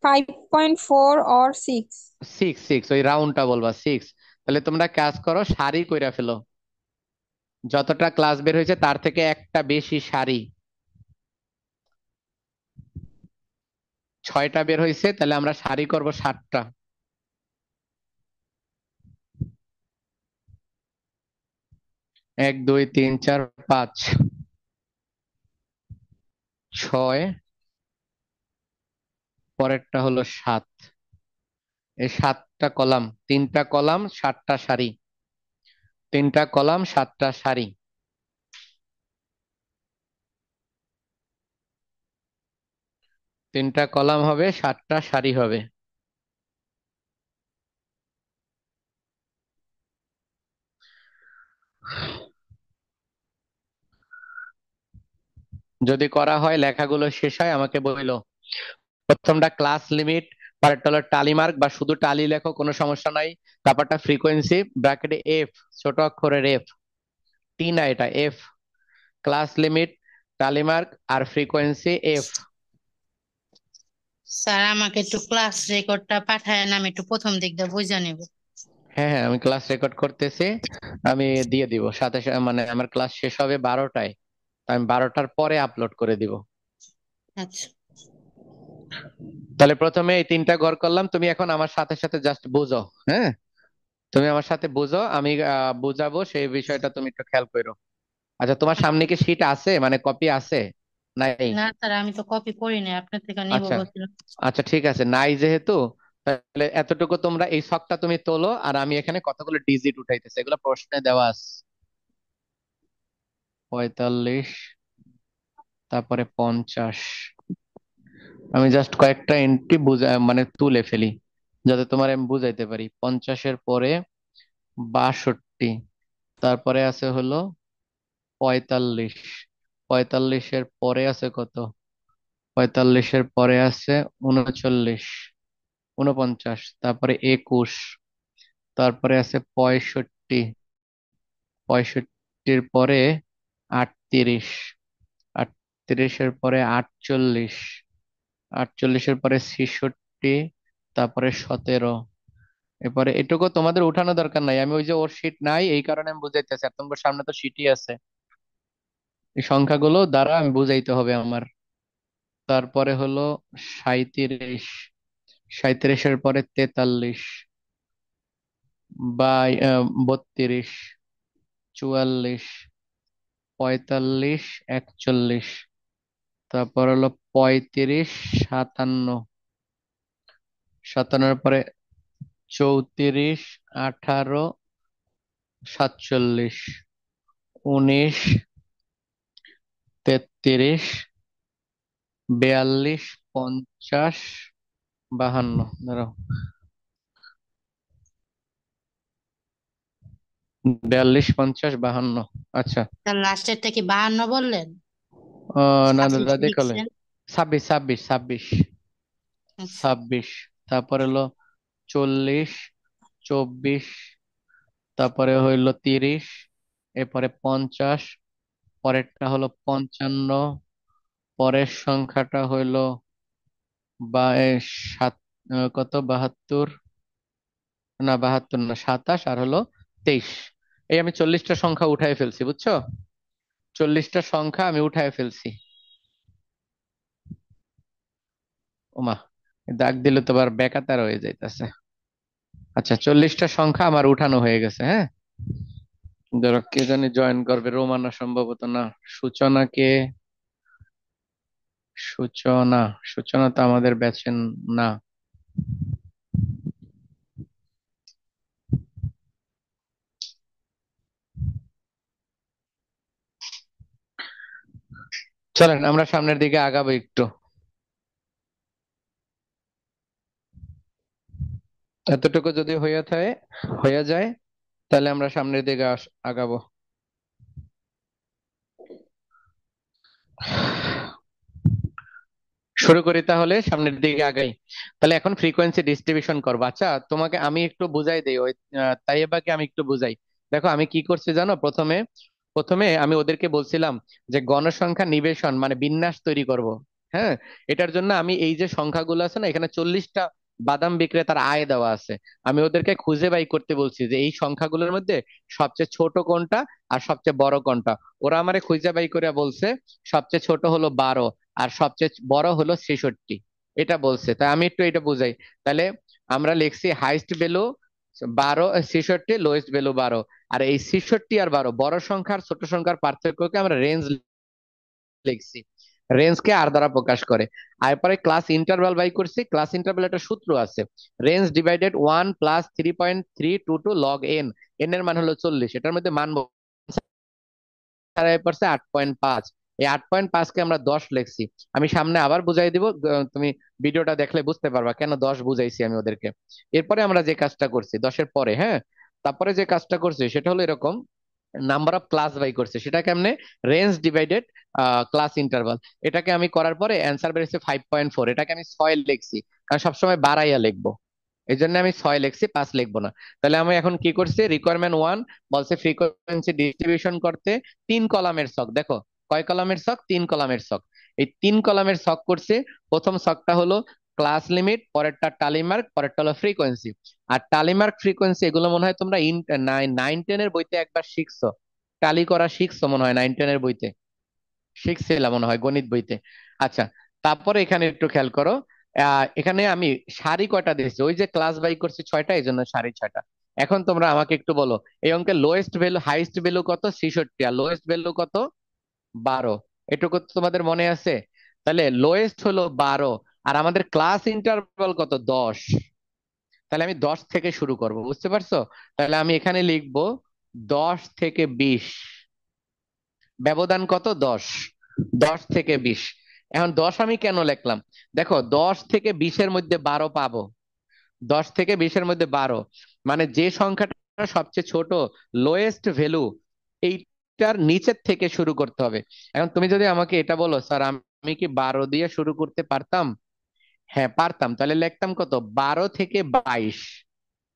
5.4 or 6? 6, 6, ওই রাউন্ডটা বলবা 6। তাহলে তোমরা কাজ করো, সারি কইরা ফেলো। যতটা ক্লাস বের হয়েছে তার থেকে একটা বেশি সারি। 6টা বের হয়েছে, তাহলে আমরা সারি করব 7টা। 1 2 3 4 5 6, পরেরটা হলো 7। এই 7টা কলাম, 3টা কলাম 7টা সারি, 3টা কলাম 7টা সারি। 3টা কলাম হবে 7টা সারি হবে। যদি করা হয় লেখাগুলো শেষ হয় আমাকে বইলো। প্রথমটা ক্লাস লিমিট, পরেরটা হলো টালি মার্ক বা শুধু টালি লেখো কোনো সমস্যা নাই। তারপরটা ফ্রিকোয়েন্সি, ব্র্যাকেটে এফ, ছোট অক্ষরের এফ, টি না এটা এফ। ক্লাস লিমিট, টালি মার্ক আর ফ্রিকোয়েন্সি এফ। স্যার আমাকে একটু ক্লাস রেকর্ডটা পাঠায় আমি একটু প্রথম দিক দিয়ে বুঝে নেব। হ্যাঁ হ্যাঁ, আমি ক্লাস রেকর্ড করতেছি। আমি দিয়ে দিব সাথে সাথে, মানে আমার ক্লাস শেষ হবে 12টায়। আমি 12টার পরে আপলোড করে দিব। আচ্ছা। তাহলে প্রথমে এই 3টা ঘর করলাম, তুমি এখন আমার সাথে সাথে জাস্ট বুঝো। হ্যাঁ, তুমি আমার সাথে বুঝো, আমি বুঝাবো সেই বিষয়টা, তুমি একটু খেয়াল করো। আচ্ছা, তোমার সামনে কি শীট আছে, মানে কপি আছে? নাই? না স্যার, আমি তো কপি করি নাই, আপনার থেকে নিব আচ্ছা বলছিলাম। আচ্ছা, ঠিক আছে, নাই যেহেতু, তাহলে এতটুকু তোমরা এই ছকটা তুমি তোলো, আর আমি এখানে কতগুলো ডিজিট উঠাইতেছি, এগুলো প্রশ্নে দেওয়া আছে। 45, তারপরে 50। আমি জাস্ট কয়েকটা এন্ট্রি মানে তুলে ফেলি, যাতে তোমার আমি বুঝাইতে পারি। 50-এর পরে 62, তারপরে আছে হলো 45। 45-এর পরে আছে কত? 45-এর পরে আছে 39, 49, তারপরে 21, তারপরে আছে 65, 65-এর পরে 38, 38-এর পরে 48, 48-এর পরে 66, তারপরে 17। এরপরে এটুকু তোমাদের উঠানো দরকার নাই, আমি ওই যে ওর শীট নাই এই কারণে আমি বুঝাইতেছি, আর তোমার সামনে তো শীটই আছে। এই সংখ্যাগুলো দ্বারা আমি বুঝাইতে হবে আমার। তারপরে হলো 37, 37-এর পরে 43, বা 32, 44, 45, 41, তারপর হলো 35, 57, 57-এর পরে 34, 18, 47, 19, 33, 42, 50, 52। দাঁড়াও, 42, 50, 52। আচ্ছা। স্যার লাস্টেরটা কি 52 বললেন? না, 26 দাদা দেখলে লিখছেন। 26, 26, 26, আচ্ছা। 26, তারপরে হলো 40, 24, তারপরে হইলো 30, এরপরে 50, পরেরটা হলো 55, পরের সংখ্যাটা হইলো বা সাত, কত, 72, না 72 না, 27, আর হলো 23। এই আমি 40টা সংখ্যা উঠায় ফেলছি, বুঝছো? 40টা সংখ্যা আমি উঠায় ফেলছি। ওমা, দাগ দিলে তো আবার বেকাতার হয়ে যাইতেছে। আচ্ছা, 40টা সংখ্যা আমার উঠানো হয়ে গেছে। হ্যাঁ, ধরো কে জানি জয়েন করবে, রোমানা সম্ভবত না। সূচনা কে? সূচনা, সূচনা তো আমাদের ব্যাচের না। চলেন আমরা সামনের দিকে আগাবো একটু। এতটুকু যদি হয়ে যায়, তাহলে আমরা সামনের দিকে আগাবো। শুরু করি তাহলে, সামনের দিকে আগাই। তাহলে এখন ফ্রিকোয়েন্সি ডিস্ট্রিবিউশন করবো। আচ্ছা, তোমাকে আমি একটু বুঝাই দিই, ওই তাইয়েবাকে আমি একটু বুঝাই। দেখো আমি কি করছি জানো, প্রথমে প্রথমে আমি ওদেরকে বলছিলাম যে গণসংখ্যা নিবেশন মানে বিন্যাস তৈরি করব। হ্যাঁ, এটার জন্য আমি এই যে সংখ্যাগুলো আছে না, এখানে 40টা বাদাম বিক্রেতার আয় দেওয়া আছে। আমি ওদেরকে খুঁজে বাই করতে বলছি যে এই সংখ্যাগুলোর মধ্যে সবচেয়ে ছোট কোনটা আর সবচেয়ে বড় কোনটা। ওরা আমারে খুঁজে বাই করে বলছে সবচেয়ে ছোট হলো 12, আর সবচেয়ে বড় হলো 66। এটা বলছে, তাই আমি একটু এটা বুঝাই। তাহলে আমরা লিখছি হাইস্ট ভ্যালু 12, 66, লোয়েস্ট ভ্যালু 12। আর এই 66 আর 12, বড় সংখ্যার ছোট সংখ্যার পার্থক্যকে আমরা রেঞ্জ লিখছি। রেঞ্জকে আর দ্বারা প্রকাশ করে। আর পরে ক্লাস ইন্টারভাল বাই করছি। ক্লাস ইন্টারভাল একটা সূত্র আছে, range divided 1 plus 3.322 log N. N এর মান হলো 40, এটার মধ্যে মান পড়ছে 8.5। এই 8.5-কে আমরা 10 লিখছি। আমি সামনে আবার বুঝাই দিব, তুমি ভিডিওটা দেখলে বুঝতে পারবা কেন 10 বুঝাইছি আমি ওদেরকে। এরপরে আমরা যে কাজটা করছি 10-এর পরে, হ্যাঁ, তারপরে যে কাজটা করছি সেটা হলো এরকম, নাম্বার অফ ক্লাস বাই করছে। সেটা কেমনে? Range divided class interval. এটাকে আমি করার পরে অ্যান্সার বেরিয়েছে 5.4। এটাকে আমি 6 লিখছি, কারণ সবসময় বাড়াইয়া লিখবো। এই জন্য আমি 6 লিখছি, 5 লিখবো না। তাহলে আমি এখন কি করছি, রিকোয়ারমেন্ট 1 বলছে ফ্রিকোয়েন্সি ডিস্ট্রিবিউশন করতে 3 কলামের ছক। দেখো কয় কলামের ছক? 3 কলামের ছক। এই 3 কলামের ছক করছে। প্রথম ছকটা হলো ক্লাস লিমিট, পরেরটা টালি মার্ক, পরেরটা হলো ফ্রিকোয়েন্সি। আর টালি মার্ক ফ্রিকোয়েন্সি এগুলো মনে হয় তোমরা নাইন টেনের বইতে একবার শিখছো, টালি করা শিখছো মনে হয়, নাইন টেনের বইতে শিখছিলাম মনে হয়, গণিত বইতে। আচ্ছা, তারপরে এখানে একটু খেয়াল করো, এখানে আমি সারি কয়টা দিয়েছি, ওই যে ক্লাস বাই করছি ছয়টা, এই জন্য সারি ছয়টা। এখন তোমরা আমাকে একটু বলো, এই অঙ্কের লোয়েস্ট ভ্যালু, হাইস্ট ভ্যালু কত? 66, আর লোয়েস্ট ভ্যালু কত? 12। এটুকু তো তোমাদের মনে আছে? তাহলে লোয়েস্ট হলো 12, আর আমাদের ক্লাস ইন্টারভাল কত? 10। তাহলে আমি 10 থেকে শুরু করব, বুঝতে পারছো? তাহলে আমি এখানে লিখবো 10 থেকে 20। ব্যবধান কত? 10। 10 থেকে 20। এখন 10 আমি কেন লিখলাম? দেখো, 10 থেকে 20-এর মধ্যে 12 পাবো। 10 থেকে 20-এর মধ্যে 12, মানে যে সংখ্যাটা সবচেয়ে ছোট, লোয়েস্ট ভ্যালু, এইটার নিচের থেকে শুরু করতে হবে। এখন তুমি যদি আমাকে এটা বলো, স্যার আমি কি 12 দিয়ে শুরু করতে পারতাম? হ্যাঁ পারতাম, তাহলে লিখতাম কত? 12 থেকে 22।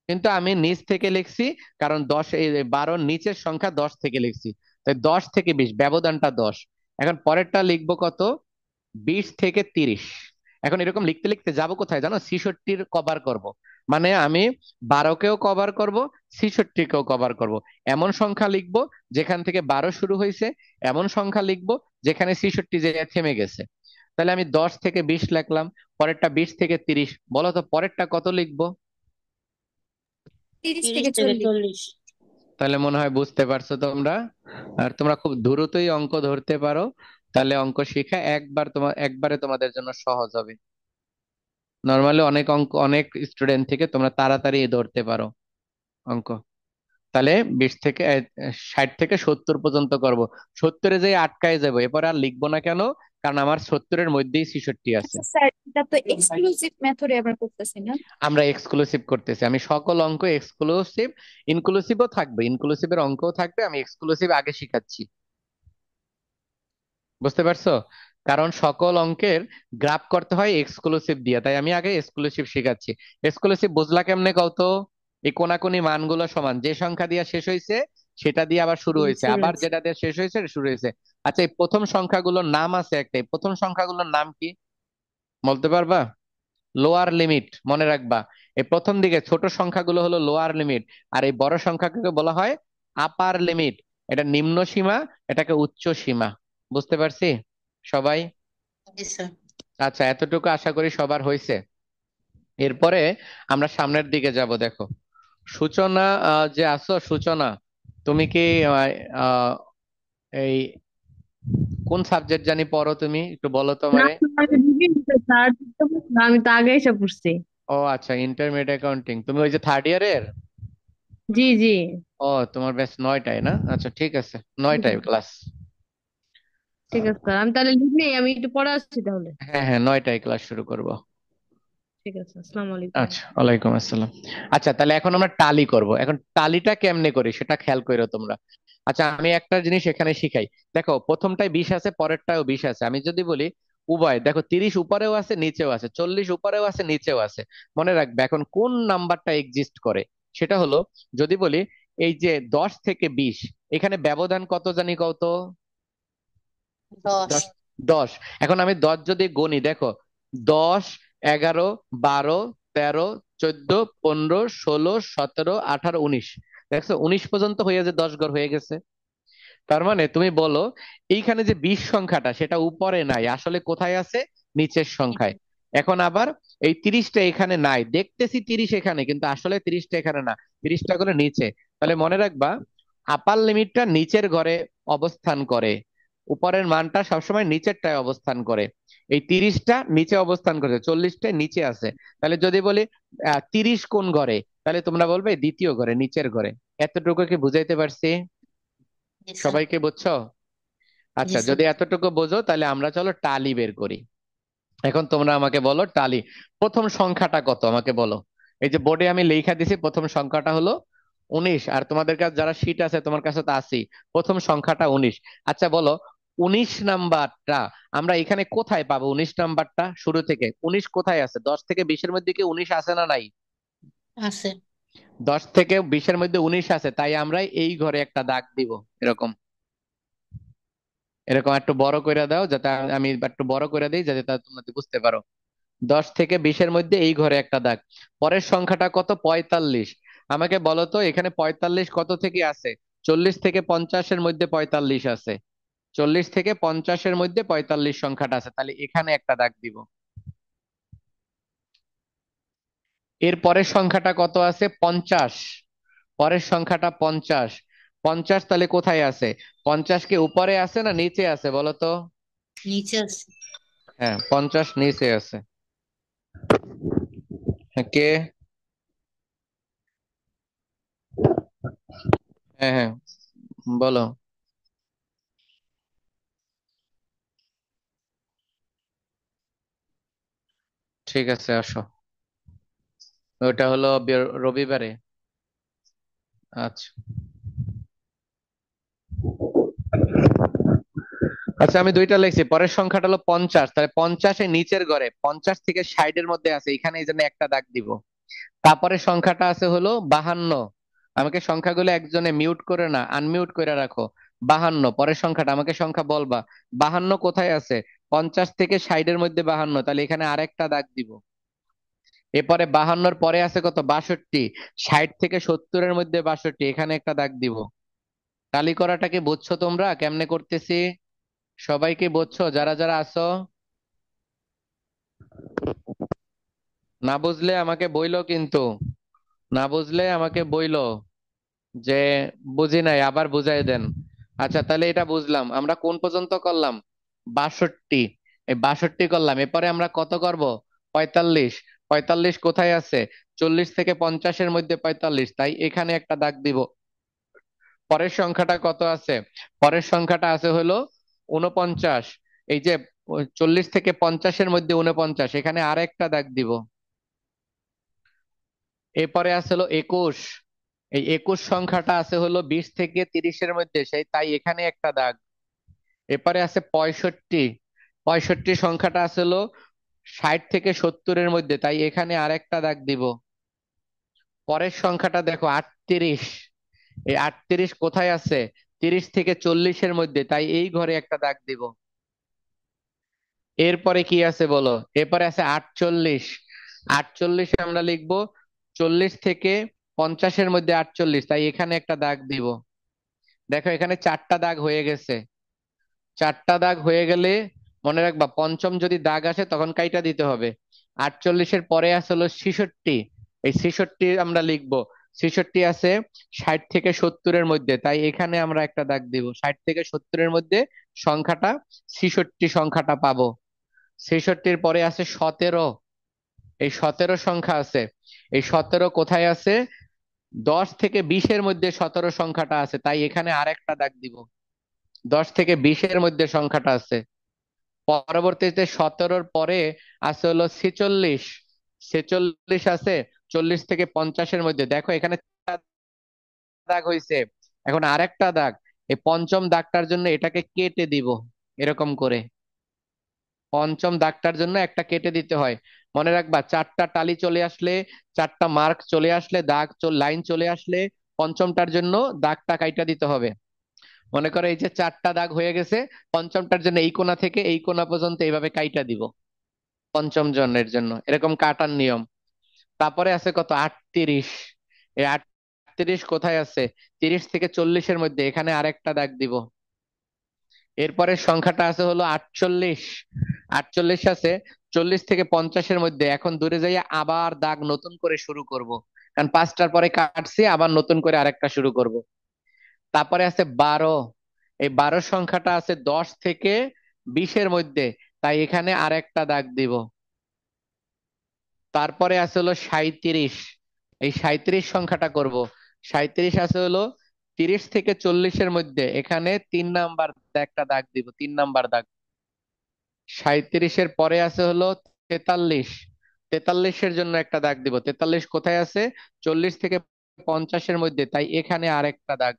কিন্তু আমি নিচ থেকে লিখছি, কারণ 10, এই 12-র নিচের সংখ্যা 10 থেকে লিখছি, তাই 10 থেকে 20, ব্যবধানটা 10। এখন পরেরটা লিখবো কত? 20 থেকে 30। এখন এরকম লিখতে লিখতে যাবো কোথায় জানো? 66 কভার করব। মানে আমি 12-কেও কভার করব, 66-কেও কভার করব। এমন সংখ্যা লিখবো যেখান থেকে 12 শুরু হয়েছে, এমন সংখ্যা লিখবো যেখানে 66 যে থেমে গেছে। তাহলে আমি 10 থেকে 20 লিখলাম, পরেরটা 20 থেকে 30। বলো তো পরেরটা কত লিখবো? 30 তিরিশ থেকে থেকে 40। চল্লিশ তাহলে মনে হয় বুঝতে পারছো তোমরা। আর তোমরা খুব দ্রুতই অঙ্ক ধরতে পারো, তাহলে অঙ্ক শিখা একবারে তোমাদের জন্য সহজ হবে। নর্মালি অনেক অঙ্ক, অনেক স্টুডেন্ট থেকে তোমরা তাড়াতাড়ি ধরতে পারো অঙ্ক। তাহলে 60 থেকে 70 পর্যন্ত করব। 70-এ যে আটকায় যাবো, এরপর আর লিখবো না কেন? কারণ আমার 70-এর মধ্যেই 66 আছে। আচ্ছা স্যার, এটা তো এক্সক্লুসিভ মেথডে আমরা করতেছি না? আমরা এক্সক্লুসিভ করতেছি, আমি সকল অঙ্ক এক্সক্লুসিভ, ইনক্লুসিভও থাকবে, ইনক্লুসিভের অঙ্কও থাকবে, আমি এক্সক্লুসিভ আগে শিখাচ্ছি। বুঝতে পারছো? কারণ সকল অঙ্কের গ্রাফ করতে হয় এক্সক্লুসিভ দিয়ে, তাই আমি আগে এক্সক্লুসিভ শেখাচ্ছি। এক্সক্লুসিভ বুঝলা কেমনে কত? এই কোনাকুনি মানগুলো সমান, যে সংখ্যা দিয়ে শেষ হয়েছে সেটা দিয়ে আবার শুরু হয়েছে, শুরু আবার হয়েছে। যেটা দিয়ে শেষ হয়েছে শুরু হয়েছে। আচ্ছা, এই প্রথম সংখ্যাগুলোর নাম আছে একটাই, প্রথম সংখ্যাগুলোর নাম কি বলতে পারবা? লোয়ার লিমিট, মনে রাখবা। এই প্রথম দিকে ছোট সংখ্যাগুলো হলো লোয়ার লিমিট, আর এই বড় সংখ্যাকে বলা হয় আপার লিমিট। এটা নিম্ন সীমা, এটাকে উচ্চ সীমা। বুঝতে পারছি সবাই? জি স্যার। আচ্ছা, এতটুকু আশা করি সবার হয়েছে। এরপরে আমরা সামনের দিকে যাব। দেখো, সূচনা, যে আছো সূচনা, তুমি কি আহ, আহ, এই কোন সাবজেক্ট জানি পড়ো তুমি, একটু বলো তো না, আমারে। আমি দিদির স্যার, আমি তো আগে এসে পড়ছি। ও আচ্ছা, ইন্টারমিডিয়েট অ্যাকাউন্টিং, তুমি ওই যে থার্ড ইয়ারের? জি জি। ও, তোমার ব্যাচ 9টায় না? আচ্ছা ঠিক আছে, 9টায় ক্লাস। ঠিক আছে স্যার, আমি তাহলে লিখ নেই, আমি একটু পরে আসছি তাহলে। হ্যাঁ হ্যাঁ, 9টায় ক্লাস শুরু করব। ঠিক আছে, আসসালামু আলাইকুম। আচ্ছা, ওয়ালাইকুম আসসালাম। আচ্ছা, তাহলে এখন আমরা টালি করব। এখন টালিটা কেমনে করি সেটা খেয়াল করো তোমরা। আচ্ছা, আমি একটা জিনিস এখানে শিখাই। দেখো, প্রথমটায় 20 আছে, পরেরটাও 20 আছে। আমি যদি বলি উভয়, দেখো 30 উপরেও আছে নিচেও আছে, 40 উপরেও আছে নিচেও আছে। মনে রাখবে এখন কোন নাম্বারটা এক্সিস্ট করে, সেটা হলো, যদি বলি এই যে 10 থেকে 20, এখানে ব্যবধান কত জানি কত? 10। 10। 10। এখন আমি 10 যদি গণি, দেখো, 10, 11, 12, 13, 14, 15, 16, 17, 18, 19। দেখছো 19 পর্যন্ত হয়ে যে 10 ঘর হয়ে গেছে। তার মানে তুমি বলো, এইখানে যে 20 সংখ্যাটা সেটা উপরে নাই, আসলে কোথায় আছে? নিচের সংখ্যায়। এখন আবার এই 30টা এখানে নাই, দেখতেছি 30 এখানে, কিন্তু আসলে 30টা এখানে না, 30টা করে নিচে। তাহলে মনে রাখবা, আপার লিমিটটা নিচের ঘরে অবস্থান করে, উপরের মানটা সবসময় নিচেরটায় অবস্থান করে। এই 30টা নিচে অবস্থান করে, 40টা নিচে আছে। তাহলে যদি বলি 30 কোন ঘরে, তাহলে তোমরা বলবে দ্বিতীয় ঘরে, নিচের ঘরে। এতটুকু কি বুঝাইতে পারছি? জি স্যার। সবাইকে বুঝছো? জি আচ্ছা, স্যার। যদি এতটুকু বোঝো তাহলে আমরা চলো টালি বের করি। এখন তোমরা আমাকে বলো টালি, প্রথম সংখ্যাটা কত আমাকে বলো। এই যে বোর্ডে আমি লেখা দিছি, প্রথম সংখ্যাটা হলো 19, আর তোমাদের কাছে যারা শীট আছে তোমার কাছে তো আছেই, প্রথম সংখ্যাটা 19। আচ্ছা বলো, 19 নাম্বারটা আমরা এখানে কোথায় পাবো? 19 নাম্বারটা শুরু থেকে 19 কোথায় আছে? 10 থেকে 20-এর মধ্যে কি 19 আছে না নাই? আছে। 10 থেকে 20-এর মধ্যে 19 আছে, তাই আমরা এই ঘরে একটা দাগ দিব, এরকম। এরকম একটু বড় করে দাও, যাতে আমি একটু বড় করে দিই, যাতে তা তোমরা বুঝতে পারো। 10 থেকে 20-এর মধ্যে এই ঘরে একটা দাগ। পরের সংখ্যাটা কত? 45। আমাকে বলো তো এখানে 45 কত থেকে আছে? 40 থেকে 50-এর মধ্যে 45 আছে। 40 থেকে 50-এর মধ্যে 45 সংখ্যাটা আছে, তাহলে এখানে একটা দাগ দিব। এর পরের সংখ্যাটা কত আছে? 50। পরের সংখ্যাটা 50। 50 তাহলে কোথায় আছে? 50 কি উপরে আছে না নিচে আছে বলো তো? নিচে আছে। হ্যাঁ, 50 নিচে আছে। হ্যাঁ, কে? হ্যাঁ হ্যাঁ, বলো। ঠিক আছে, আসো। ওটা হলো রবিবারে। আচ্ছা। আচ্ছা, আমি দুইটা লিখছি। পরের সংখ্যাটা হলো 50, তাহলে 50 নিচের ঘরে 50 থেকে 60-এর মধ্যে আছে, এখানে এই জন্য একটা দাগ দিব। তারপরে সংখ্যাটা আছে হলো 52। আমাকে সংখ্যাগুলো একজনে মিউট করে না, আনমিউট করে রাখো। 52 পরের সংখ্যাটা, আমাকে সংখ্যা বলবা। 52 কোথায় আছে? 50 থেকে 60-এর মধ্যে 52, তাহলে এখানে আরেকটা দাগ দিব। এরপরে 52-র পরে আছে কত? 62। 60 থেকে 70-এর মধ্যে 62, এখানে একটা দাগ দিব। টালি করাটাকে বুঝছো তোমরা কেমনে করতেছি? সবাইকে বুঝছো যারা যারা আছো? না বুঝলে আমাকে বইলো কিন্তু। না বুঝলে আমাকে বইলো যে বুঝি নাই, আবার বুঝাই দেন। আচ্ছা, তাহলে এটা বুঝলাম। আমরা কোন পর্যন্ত করলাম? 62। এই 62 করলাম, এরপরে আমরা কত করব? 45। 45 কোথায় আছে? 40 থেকে 50-এর মধ্যে 45, তাই এখানে একটা দাগ দিব। পরের সংখ্যাটা কত আছে? পরের সংখ্যাটা আছে হলো 49। এই যে 40 থেকে 50-এর মধ্যে 49, এখানে আরেকটা দাগ দিব। এরপরে আছে হলো 21। এই 21 সংখ্যাটা আছে হলো 20 থেকে 30-এর মধ্যে, সেই তাই এখানে একটা দাগ। এরপরে আছে 65। 65 সংখ্যাটা আছে হলো 60 থেকে 70-এর মধ্যে, তাই এখানে আরেকটা দাগ দিব। পরের সংখ্যাটা দেখো 38। এই 38 কোথায় আছে? 30 থেকে 40-এর মধ্যে, তাই এই ঘরে একটা দাগ দিব। এরপরে কি আছে বলো? এরপরে আছে 48। 48 আমরা লিখবো 40 থেকে 50-এর মধ্যে 48, তাই এখানে একটা দাগ দিব। দেখো এখানে চারটা দাগ হয়ে গেছে। চারটা দাগ হয়ে গেলে মনে রাখবা, পঞ্চম যদি দাগ আসে তখন কাইটা দিতে হবে। 48-এর পরে আছে হলো 66। এই 66 আমরা লিখবো। 66 আছে 60 থেকে 70-এর মধ্যে, তাই এখানে আমরা একটা দাগ দিব। 60 থেকে 70-এর মধ্যে সংখ্যাটা 66 সংখ্যাটা পাবো। 66-র পরে আছে 17। এই 17 সংখ্যা আছে। এই 17 কোথায় আছে? 10 থেকে 20-এর মধ্যে 17 সংখ্যাটা আছে, তাই এখানে আরেকটা দাগ দিব। 10 থেকে 20-এর মধ্যে সংখ্যাটা আছে। পরবর্তীতে 17-র পরে আছে হলো 46। 46 আছে 40 থেকে 50-এর মধ্যে, দেখো এখানে দাগ হয়েছে। এখন আরেকটা দাগ। এই পঞ্চম দাগটার জন্য এটাকে কেটে দিব এরকম করে। পঞ্চম দাগটার জন্য একটা কেটে দিতে হয়। মনে রাখবা, চারটা টালি চলে আসলে, চারটা মার্ক চলে আসলে, লাইন চলে আসলে পঞ্চমটার জন্য দাগটা কাইটা দিতে হবে। মনে করো এই যে চারটা দাগ হয়ে গেছে, পঞ্চমটার জন্য এই কোণা থেকে এই কোণা পর্যন্ত এইভাবে কাইটা দিব। পঞ্চম জনের জন্য এরকম কাটার নিয়ম। তারপরে আছে কত? 38। এই 38 কোথায় আছে? 30 থেকে 40-এর মধ্যে, এখানে আরেকটা দাগ দিব। এরপরে সংখ্যাটা আছে হলো 48। 48 আছে 40 থেকে 50-এর মধ্যে, এখন দূরে যাইয়া আবার দাগ নতুন করে শুরু করব, কারণ 5টার পরে কাটছি, আবার নতুন করে আরেকটা শুরু করব। তারপরে আছে 12। এই 12 সংখ্যাটা আছে 10 থেকে 20-এর মধ্যে, তাই এখানে আরেকটা দাগ দিব। তারপরে আছে হলো 37। এই 37 সংখ্যাটা করব। 37 আছে হলো 30 থেকে 40-এর মধ্যে, এখানে 3 নাম্বার একটা দাগ দিব, 3 নাম্বার দাগ। 37-এর পরে আছে হলো 43। 43-এর জন্য একটা দাগ দিব। 43 কোথায় আছে? 40 থেকে 50-এর মধ্যে, তাই এখানে আরেকটা দাগ।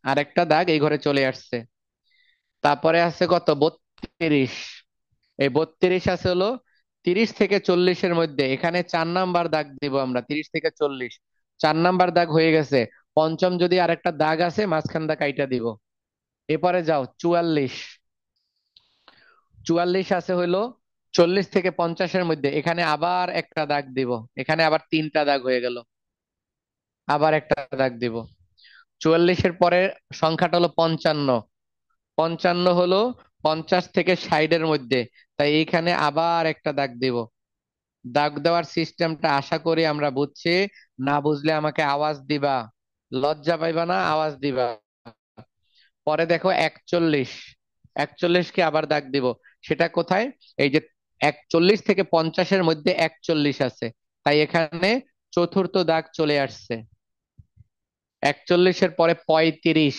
আরেকটা দাগ এই ঘরে চলে আসছে। তারপরে আছে কত? 32। এই 32 আছে হলো 30 থেকে 40-এর মধ্যে, এখানে 4 নাম্বার দাগ দিব আমরা। 30 থেকে 40, 4 নাম্বার দাগ হয়ে গেছে। পঞ্চম যদি আরেকটা দাগ আছে, মাঝখান দা কাইটা দিব। এরপরে যাও 44। 44 আছে হইলো 40 থেকে 50-এর মধ্যে এখানে আবার একটা দাগ দিব, এখানে আবার 3টা দাগ হয়ে গেল, আবার একটা দাগ দিব। 44-এর পরে সংখ্যাটা হলো 55, 55 হলো 50 থেকে 60-এর মধ্যে, তাই এইখানে আবার একটা দাগ দিব। দাগ দেওয়ার সিস্টেমটা আশা করি আমরা বুঝছি। না বুঝলে আমাকে আওয়াজ দিবা, লজ্জা পাইবা না, আওয়াজ দিবা। পরে দেখো 41, 41কে আবার দাগ দিব। সেটা কোথায়? এই যে 41 থেকে 50-এর মধ্যে 41 আছে, তাই এখানে চতুর্থ দাগ চলে আসছে। 41-এর পরে 35,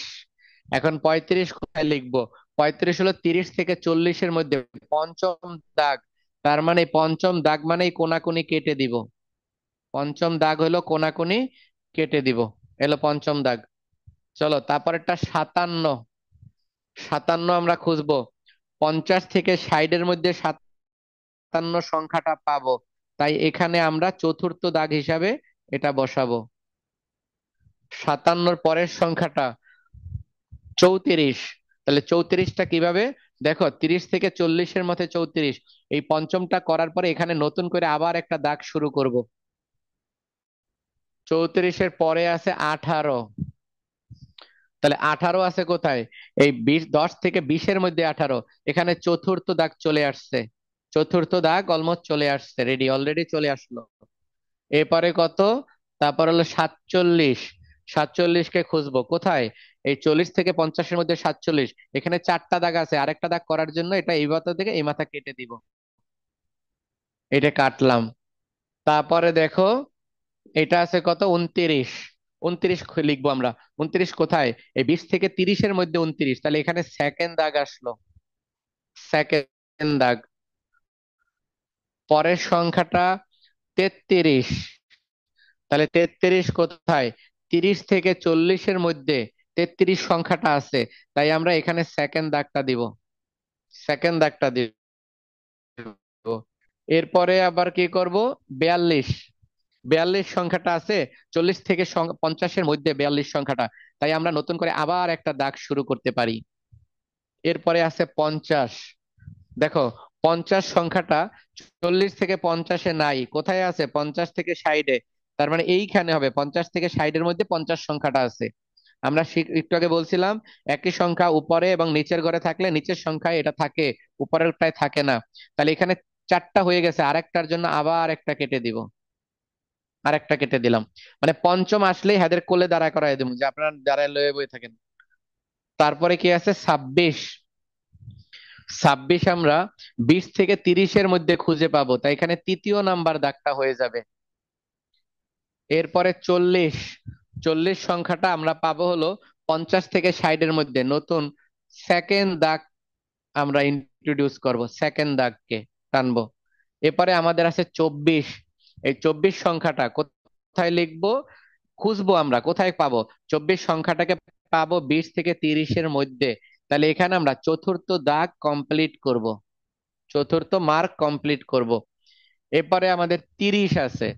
এখন 35 কোথায় লিখবো? 35 হলো 30 থেকে 40-এর মধ্যে পঞ্চম দাগ, তার মানে পঞ্চম দাগ মানেই কোনাকুনি কেটে দিব। পঞ্চম দাগ হলো কোনাকুনি কেটে দিব, এলো পঞ্চম দাগ। চলো তারপরেরটা 57, 57 আমরা খুঁজবো। 50 থেকে 60-এর মধ্যে 57 সংখ্যাটা পাবো, তাই এখানে আমরা চতুর্থ দাগ হিসাবে এটা বসাবো। 57-র পরের সংখ্যাটা 34, তাহলে 34টা কিভাবে? দেখো 30 থেকে 40-এর মধ্যে 34, এই পঞ্চমটা করার পরে এখানে নতুন করে আবার একটা দাগ শুরু করব। 34-এর পরে আছে 18, তাহলে 18 আছে কোথায়? এই 10 থেকে 20-এর মধ্যে 18, এখানে চতুর্থ দাগ চলে আসছে। চতুর্থ দাগ অলমোস্ট চলে আসছে, রেডি, অলরেডি চলে আসলো। এরপরে কত? তারপর হলো 47, 47কে খুঁজবো কোথায়? এই 40 থেকে 50-এর মধ্যে 47, এখানে 4টা দাগ আছে, আরেকটা দাগ করার জন্য এটা এই মাথা থেকে এই মাথা কেটে দিব, এটা কাটলাম। তারপরে দেখো এটা আছে কত? 29, 29 লিখবো আমরা। 29 কোথায়? এই 20 থেকে 30-এর মধ্যে 29, তাহলে এখানে সেকেন্ড দাগ আসলো, সেকেন্ড দাগ। পরের সংখ্যাটা 33, তাহলে 33 কোথায়? 30 থেকে 40-এর মধ্যে 33 সংখ্যাটা আছে, তাই আমরা এখানে সেকেন্ড দাগটা দিব, সেকেন্ড দাগটা দিব। এরপরে আবার কি করব? 42, 42 সংখ্যাটা আছে 40 থেকে 50-এর মধ্যে 42 সংখ্যাটা, তাই আমরা নতুন করে আবার একটা দাগ শুরু করতে পারি। এরপরে আছে 50, দেখো 50 সংখ্যাটা 40 থেকে 50-এ নাই, কোথায় আছে? 50 থেকে 60-এ, তার মানে এইখানে হবে। 50 থেকে 60-এর মধ্যে 50 সংখ্যাটা আছে। আমরা একটু আগে বলছিলাম একই সংখ্যা উপরে এবং নিচের ঘরে থাকলে নিচের সংখ্যায় এটা থাকে, উপরেরটায় থাকে না। তাহলে এখানে 4টা হয়ে গেছে, আরেকটার জন্য আবার একটা কেটে দিব, আরেকটা কেটে দিলাম। মানে পঞ্চম আসলেই হাতের কোলে দাঁড়া করাই দেবো, যে আপনারা দাঁড়ায় লয়ে বয়ে থাকেন। তারপরে কি আছে? 26, 26 আমরা 20 থেকে 30-এর মধ্যে খুঁজে পাবো, তাই এখানে তৃতীয় নাম্বার দাগটা হয়ে যাবে। এরপরে 40, 40 সংখ্যাটা আমরা পাবো হলো 50 থেকে 60-এর মধ্যে, নতুন সেকেন্ড দাগ আমরা ইন্ট্রোডিউস করব, সেকেন্ড দাগকে টানবো। এরপরে আমাদের আছে 24, এই 24 সংখ্যাটা কোথায় লিখবো? খুঁজবো আমরা, কোথায় পাবো? 24 সংখ্যাটাকে পাবো 20 থেকে 30-এর মধ্যে, তাহলে এখানে আমরা চতুর্থ দাগ কমপ্লিট করব, চতুর্থ মার্ক কমপ্লিট করব। এরপরে আমাদের 30 আছে,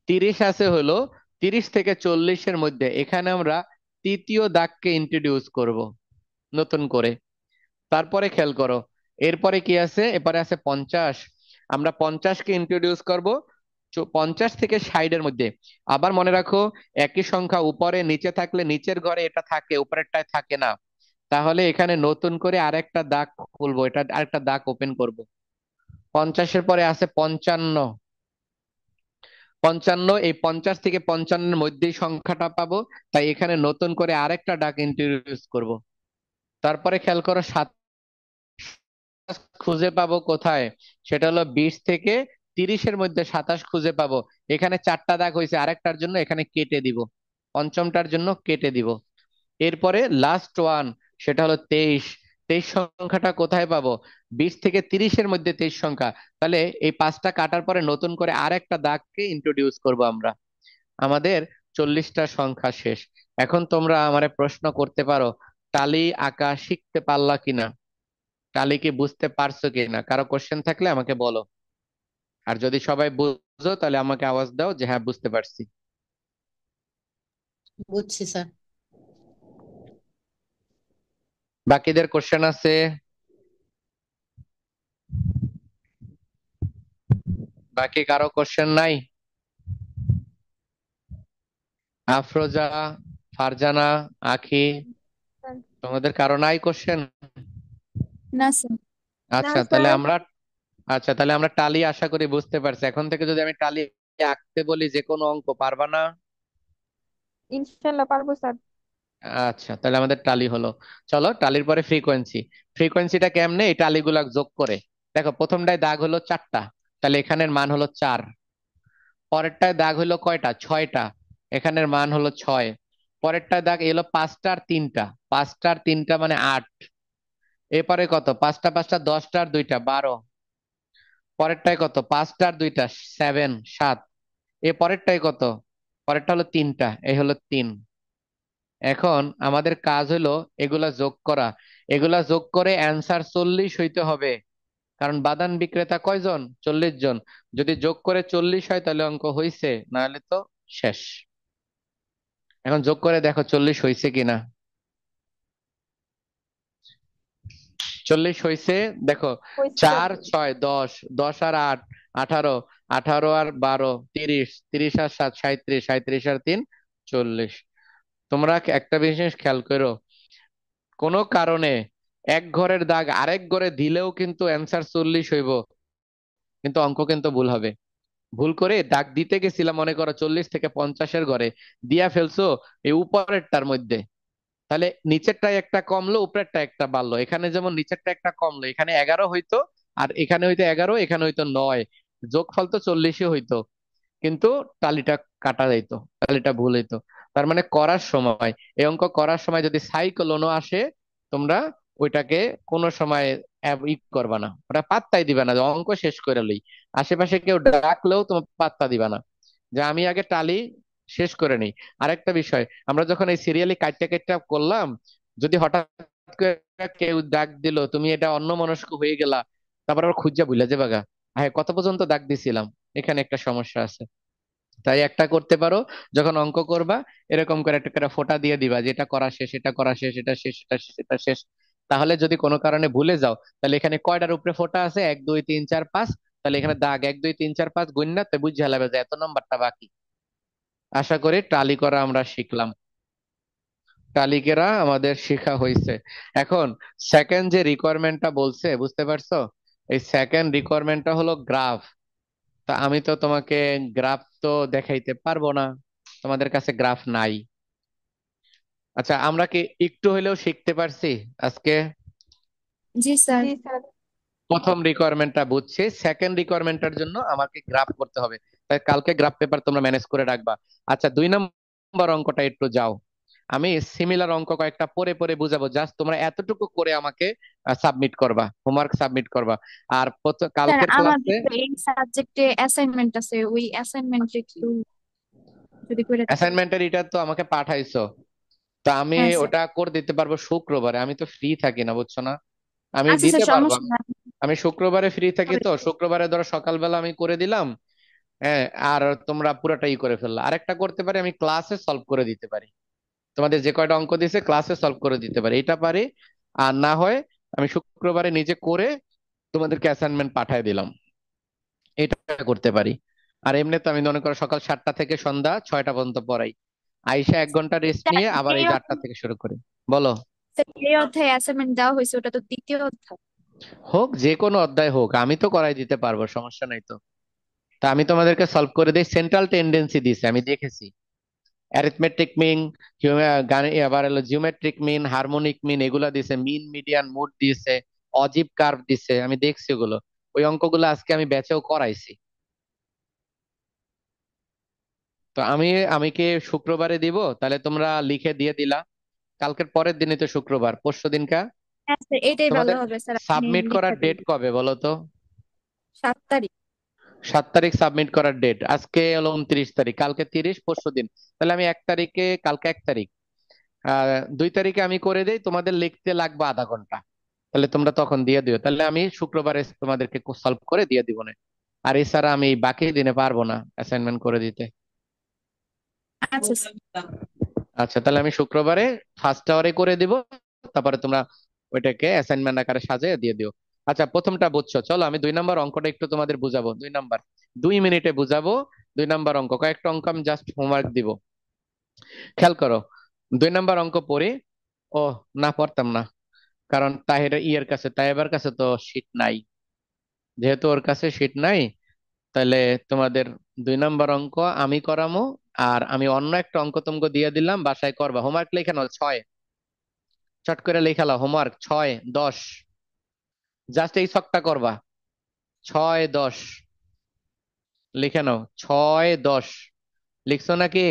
30 আছে হলো 30 থেকে 40-এর মধ্যে, এখানে আমরা তৃতীয় দাগকে ইন্ট্রোডিউস করব নতুন করে। তারপরে খেয়াল করো এরপরে কি আছে? এরপরে আছে 50, আমরা 50-কে ইন্ট্রোডিউস করব 50 থেকে 60-এর মধ্যে। আবার মনে রাখো একই সংখ্যা উপরে নিচে থাকলে নিচের ঘরে এটা থাকে, উপরেরটায় থাকে না, তাহলে এখানে নতুন করে আরেকটা দাগ খুলবো, এটা আরেকটা দাগ ওপেন করব। 50-এর পরে আছে 55, 55, এই 50 থেকে 55-এর মধ্যেই সংখ্যাটা পাবো, তাই এখানে নতুন করে আরেকটা দাগ ইন্ট্রোডিউস করব। তারপরে খেয়াল করো 27 খুঁজে পাবো কোথায়? সেটা হলো 20 থেকে 30-এর মধ্যে 27 খুঁজে পাবো, এখানে 4টা দাগ হয়েছে, আরেকটার জন্য এখানে কেটে দিব, পঞ্চমটার জন্য কেটে দিব। এরপরে লাস্ট ওয়ান, সেটা হলো 23, 23 সংখ্যাটা কোথায় পাবো? 20 থেকে 30-এর মধ্যে 23 সংখ্যা, তাহলে এই 5টা কাটার পরে নতুন করে আরেকটা দাগকে ইন্ট্রোডিউস করব আমরা। আমাদের 40টা সংখ্যা শেষ। এখন তোমরা আমারে প্রশ্ন করতে পারো, টালি আঁকা শিখতে পারলা কিনা, টালি কি বুঝতে পারছো কিনা? কারো কোশ্চেন থাকলে আমাকে বলো, আর যদি সবাই বুঝো তাহলে আমাকে আওয়াজ দাও যে হ্যাঁ বুঝতে পারছি। বুঝছি স্যার। বাকিদের কোশ্চেন আছে? বাকি কারো কোশ্চেন নাই? আফরোজা, ফারজানা, আখি, তোমাদের কারো নাই কোশ্চেন? না স্যার। আচ্ছা তাহলে আমরা আচ্ছা তাহলে আমরা টালি আশা করি বুঝতে পারছি। এখন থেকে যদি আমি টালি আঁকতে বলি যে কোনো অঙ্ক, পারবা না? ইনশাল্লাহ পারবো স্যার। আচ্ছা তাহলে আমাদের টালি হলো। চলো টালির পরে ফ্রিকোয়েন্সি। ফ্রিকোয়েন্সিটা কেমনে, এই টালিগুলা যোগ করে দেখো। প্রথমটায় দাগ হলো 4টা, তাহলে এখানের মান হলো 4। পরেরটায় দাগ হলো কয়টা? 6টা, এখানের মান হলো 6। পরেরটায় দাগ এলো 5টা আর 3টা, 5টা আর 3টা মানে 8। এরপরে কত? 5টা 5টা 10টা আর 2টা 12। পরেরটায় কত? 5টা আর 2টা 7। এ পরেরটায় কত? পরেরটা হলো 3টা, এই হলো 3। এখন আমাদের কাজ হলো এগুলা যোগ করা। এগুলা যোগ করে অ্যান্সার 40 হইতে হবে, কারণ বাদান বিক্রেতা কয়জন? 40 জন। যদি যোগ করে 40 হয় তাহলে অঙ্ক হইছে, নাহলে তো শেষ। এখন যোগ করে দেখো 40 হইছে কিনা। 40 হইছে, দেখো। হয়েছে স্যার। 4 6 10, 10 আর 8 18, 18 আর 12 30, 30 আর 7 37, 37 আর 3 40। তোমরা একটা বিশেষ খেয়াল করো, কোনো কারণে এক ঘরের দাগ আরেক ঘরে দিলেও কিন্তু অ্যান্সার 40 হইব, কিন্তু অঙ্ক কিন্তু ভুল হবে। ভুল করে দাগ দিতে গেছিলাম মনে করো 40 থেকে 50-এর ঘরে, দিয়া ফেলছো এই উপরেরটার মধ্যে, তাহলে নিচেরটা একটা কমলো উপরেরটা একটা বাড়লো। এখানে যেমন নিচেরটা একটা কমলো, এখানে 11 হইতো, আর এখানে হইতো 11, এখানে হইতো 9, যোগফল তো 40-ই হইতো, কিন্তু টালিটা কাটা যাইতো, টালিটা ভুল হইতো। তার মানে করার সময়, এই অঙ্ক করার সময় যদি সাইক্লোনও আসে, তোমরা ওইটাকে কোনো সময় ই করবা না, ওটা পাত্তাই দিবা না, যে অঙ্ক শেষ করে লই। আশেপাশে কেউ ডাকলেও তোমার পাত্তা দিবা না, যে আমি আগে টালি শেষ করে নিই। আরেকটা বিষয়, আমরা যখন এই সিরিয়ালি কাটটা কাটটা করলাম, যদি হঠাৎ করে কেউ ডাক দিল, তুমি এটা অন্যমনস্ক হয়ে গেলা, তারপর আবার খুঁজা ভুলে যাবা গা, হ্যাঁ কত পর্যন্ত দাগ দিছিলাম, এখানে একটা সমস্যা আছে। তাই একটা করতে পারো, যখন অঙ্ক করবা এরকম করে একটা করে ফোঁটা দিয়ে দিবা, যে এটা করা শেষ, এটা করা শেষ, এটা শেষ, এটা শেষ, এটা শেষ। তাহলে যদি কোনো কারণে ভুলে যাও, তাহলে এখানে কয়টার উপরে ফোঁটা আছে? 1 2 3 4 5, তাহলে এখানে দাগ 1 2 3 4 5 গুণ না, তো বুঝে যাবে যে এত নাম্বারটা বাকি। আশা করি টালি করা আমরা শিখলাম, টালিকেরা আমাদের শেখা হয়েছে। এখন সেকেন্ড যে রিকোয়ারমেন্টটা বলছে, বুঝতে পারছো? এই সেকেন্ড রিকোয়ারমেন্টটা হলো গ্রাফ। তা আমি তো তোমাকে গ্রাফ তো দেখাইতে পারবো না, তোমাদের কাছে গ্রাফ নাই। আচ্ছা আমরা কি একটু হলেও শিখতে পারছি আজকে? জি স্যার। জি স্যার। প্রথম রিকোয়ারমেন্টটা বুঝছি, সেকেন্ড রিকোয়ারমেন্টের জন্য আমাকে গ্রাফ করতে হবে। তাই কালকে গ্রাফ পেপার তোমরা ম্যানেজ করে রাখবা। আচ্ছা 2 নম্বর অঙ্কটা একটু যাও, আমি সিমিলার অঙ্ক কয়েকটা পরে পরে বুঝাবো, জাস্ট তোমরা এতটুকু করে আমাকে সাবমিট করবা, হোমওয়ার্ক সাবমিট করবা। আর স্যার কালকের আমাদের ক্লাসে তো এই সাবজেক্টে অ্যাসাইনমেন্ট আছে, ওই অ্যাসাইনমেন্ট একটু যদি করে দিতেন। অ্যাসাইনমেন্টের এটা তো আমাকে পাঠাইছো, তা আমি হ্যাঁ স্যার। ওটা করে দিতে পারবো শুক্রবারে, আমি তো ফ্রি থাকি না বুঝছো না। আমি আচ্ছা দিতে স্যার, পারবো, সমস্যা নাই। আমি শুক্রবারে ফ্রি থাকি, করে তো শুক্রবারে ধরো সকালবেলা আমি করে দিলাম। হ্যাঁ, আর তোমরা পুরোটাই করে ফেললা। আরেকটা করতে পারি, আমি ক্লাসে সলভ করে দিতে পারি, তোমাদের যে কয়টা অঙ্ক দিছে ক্লাসে সলভ করে দিতে পারি, এটা পারি। আর না হয় আমি শুক্রবারে নিজে করে তোমাদেরকে অ্যাসাইনমেন্ট পাঠিয়ে দিলাম, এটা করতে পারি। আর এমনি তো আমি মনে করো সকাল 7টা থেকে সন্ধ্যা 6টা পর্যন্ত পড়াই, আইসা 1 ঘন্টা রেস্ট স্যার, নিয়ে আবার এই যে 8টা থেকে শুরু করি। বলো। যে অধ্যায়ে অ্যাসাইনমেন্ট দেওয়া হয়েছে ওটা তো দ্বিতীয় অধ্যায়। হোক, যে কোনো অধ্যায় হোক, আমি তো করাই দিতে পারবো, সমস্যা নাই তো। তা আমি তোমাদেরকে সলভ করে দিই। সেন্ট্রাল টেন্ডেন্সি দিছে, আমি দেখেছি। অ্যারিথমেটিক মিন, আবার হলো জিওমেট্রিক মিন, হারমোনিক মিন, এগুলা দিছে। মিন, মিডিয়ান, মুড দিয়েছে, অজীব কার্ভ দিছে, আমি দেখছি ওগুলো। ওই অঙ্কগুলো আজকে আমি ব্যাচেও করাইছি। তো আমি আমি কি শুক্রবারে দিব? তাহলে তোমরা লিখে দিয়ে দিলা। কালকের পরের দিনই তো শুক্রবার, পরশু দিনকা। হ্যাঁ স্যার, এটাই ভালো তোমাদের হবে স্যার, আপনি সাবমিট করার লিখে ডেট দিন। কবে বলো তো? 7 তারিখ। 7 তারিখ সাবমিট করার ডেট, আজকে হলো 29 তারিখ, কালকে 30, পরশু দিন। তাহলে আমি 1 তারিখে, কালকে 1 তারিখ, 2 তারিখে আমি করে দেই, তোমাদের লিখতে লাগবে আধা ঘন্টা। তাহলে তোমরা তখন দিয়ে দিও, তাহলে আমি শুক্রবারে তোমাদেরকে সলভ করে দিয়ে দিব না। আর এছাড়া আমি বাকি দিনে পারবো না অ্যাসাইনমেন্ট করে দিতে। আচ্ছা স্যার। আচ্ছা তাহলে আমি শুক্রবারে ফার্স্ট আওয়ারে করে দিব, তারপরে তোমরা ওইটাকে অ্যাসাইনমেন্ট আকারে সাজিয়ে দিয়ে দিও। আচ্ছা প্রথমটা বুঝছো, চলো আমি 2 নম্বর অঙ্কটা একটু তোমাদের বুঝাবো। 2 নম্বর, 2 মিনিটে বুঝাবো। 2 নাম্বার অঙ্ক, কয়েকটা অঙ্ক আমি জাস্ট হোমওয়ার্ক দিব, খেয়াল করো। 2 নাম্বার অঙ্ক পড়ি। ও, না পড়তাম না, কারণ তাহেবার কাছে তো শীট নাই। যেহেতু ওর কাছে শীট নাই, তাহলে তোমাদের 2 নাম্বার অঙ্ক আমি করামো। আর আমি অন্য একটা অঙ্ক তোমাকে দিয়ে দিলাম, বাসায় করবা। হোমওয়ার্ক লেখা নাও 6, চট করে লেখা নাও হোমওয়ার্ক 6, 10। জাস্ট এই ছকটা করবা, 6, 10 লিখে নাও। 6, 10 লিখছো নাকি?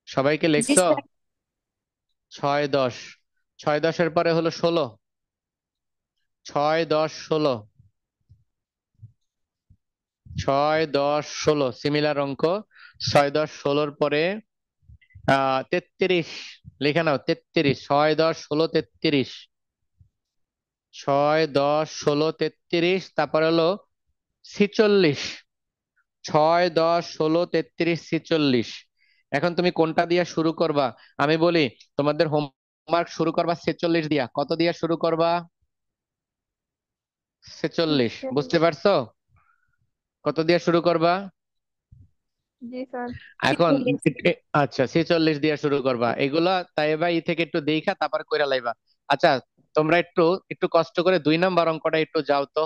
সবাইকে জি লিখছো? স্যার। 6, 10, 6, 10-এর পরে হলো 16। 6, 10, 16, 6, 10, 16 সিমিলার অঙ্ক। 6, 10, 16-র পরে 33 লিখে নাও। 33, 6, 10, 16, 33। 6, 10, 16, 33, তারপর হলো 46। 6, 10, 16, 33, 46। এখন তুমি কোনটা দিয়ে শুরু করবা? আমি বলি, তোমাদের হোমওয়ার্ক শুরু করবা 46 দিয়া। কত দিয়া শুরু করবা? 46, বুঝতে পারছো? কত দিয়ে শুরু করবা? জি স্যার। এখন 46। আচ্ছা, 46 দিয়ে শুরু করবা। এগুলা তাই বা ই থেকে একটু দেখা তারপর কইরা লাইবা। আচ্ছা, তোমরা একটু একটু কষ্ট করে 2 নাম্বার অঙ্কটা একটু যাও তো।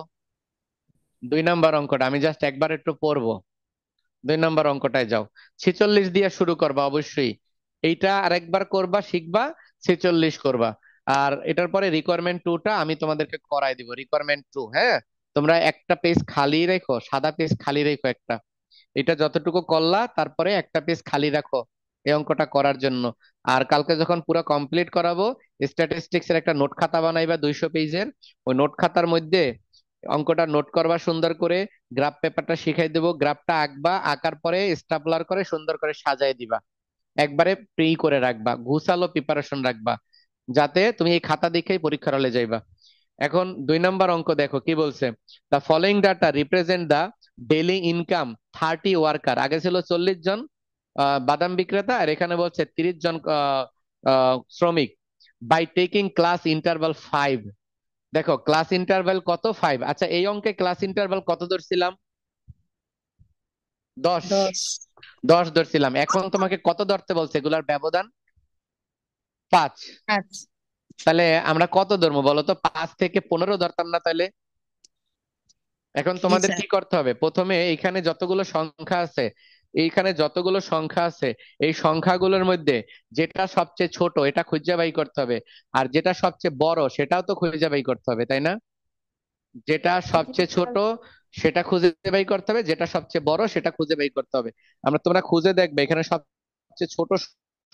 2 নাম্বার অঙ্কটা আমি জাস্ট একবার একটু পড়বো। 2 নাম্বার অঙ্কটায় যাও। 46 দিয়ে শুরু করবা অবশ্যই। এইটা আরেকবার করবা, শিখবা। 46 করবা। আর এটার পরে রিকোয়ারমেন্ট 2টা আমি তোমাদেরকে করাই দিব। রিকোয়ারমেন্ট 2, হ্যাঁ। তোমরা একটা পেজ খালি রেখো, সাদা পেজ খালি রেখো একটা। এটা যতটুকু করলা, তারপরে একটা পেজ খালি রাখো এই অঙ্কটা করার জন্য। আর কালকে যখন পুরো কমপ্লিট করাবো, স্ট্যাটিস্টিক্স এর একটা নোট খাতা বানাইবা 200 পেজের। ওই নোট খাতার মধ্যে অঙ্কটা নোট করবা সুন্দর করে। গ্রাফ পেপারটা শিখাই দেবো, গ্রাফটা আঁকবা, আঁকার পরে স্টাপলার করে সুন্দর করে সাজাই দিবা। একবারে প্রি করে রাখবা, গুছালো প্রিপারেশন রাখবা, যাতে তুমি এই খাতা দেখেই পরীক্ষার হলে যাইবা। এখন 2 নাম্বার অঙ্ক দেখো কি বলছে। The following data represent the daily income 30 worker. আগে ছিল 40 জন বাদাম বিক্রেতা, আর এখানে বলছে 30 জন শ্রমিক। By taking class interval 5। দেখো ক্লাস ইন্টারভাল কত? 5। আচ্ছা, এই অঙ্কে ক্লাস ইন্টারভাল কত ধরছিলাম? 10। 10। 10 ধরছিলাম। এখন তোমাকে কত ধরতে বলছে? এগুলার ব্যবধান 5। আচ্ছা। তাহলে আমরা কত ধরবো বলো তো? 5 থেকে 15 ধরতাম না তাহলে? এখন জি তোমাদের স্যার। কি করতে হবে? প্রথমে এইখানে যতগুলো সংখ্যা আছে, এইখানে যতগুলো সংখ্যা আছে, এই সংখ্যাগুলোর মধ্যে যেটা সবচেয়ে ছোট এটা খুঁজে বাই করতে হবে। আর যেটা সবচেয়ে বড় সেটাও তো খুঁজে বাই করতে হবে, তাই না? যেটা জি সবচেয়ে স্যার। ছোট সেটা খুঁজে বাই করতে হবে, যেটা সবচেয়ে বড় সেটা খুঁজে বাই করতে হবে। তোমরা খুঁজে দেখবে এখানে সবচেয়ে ছোট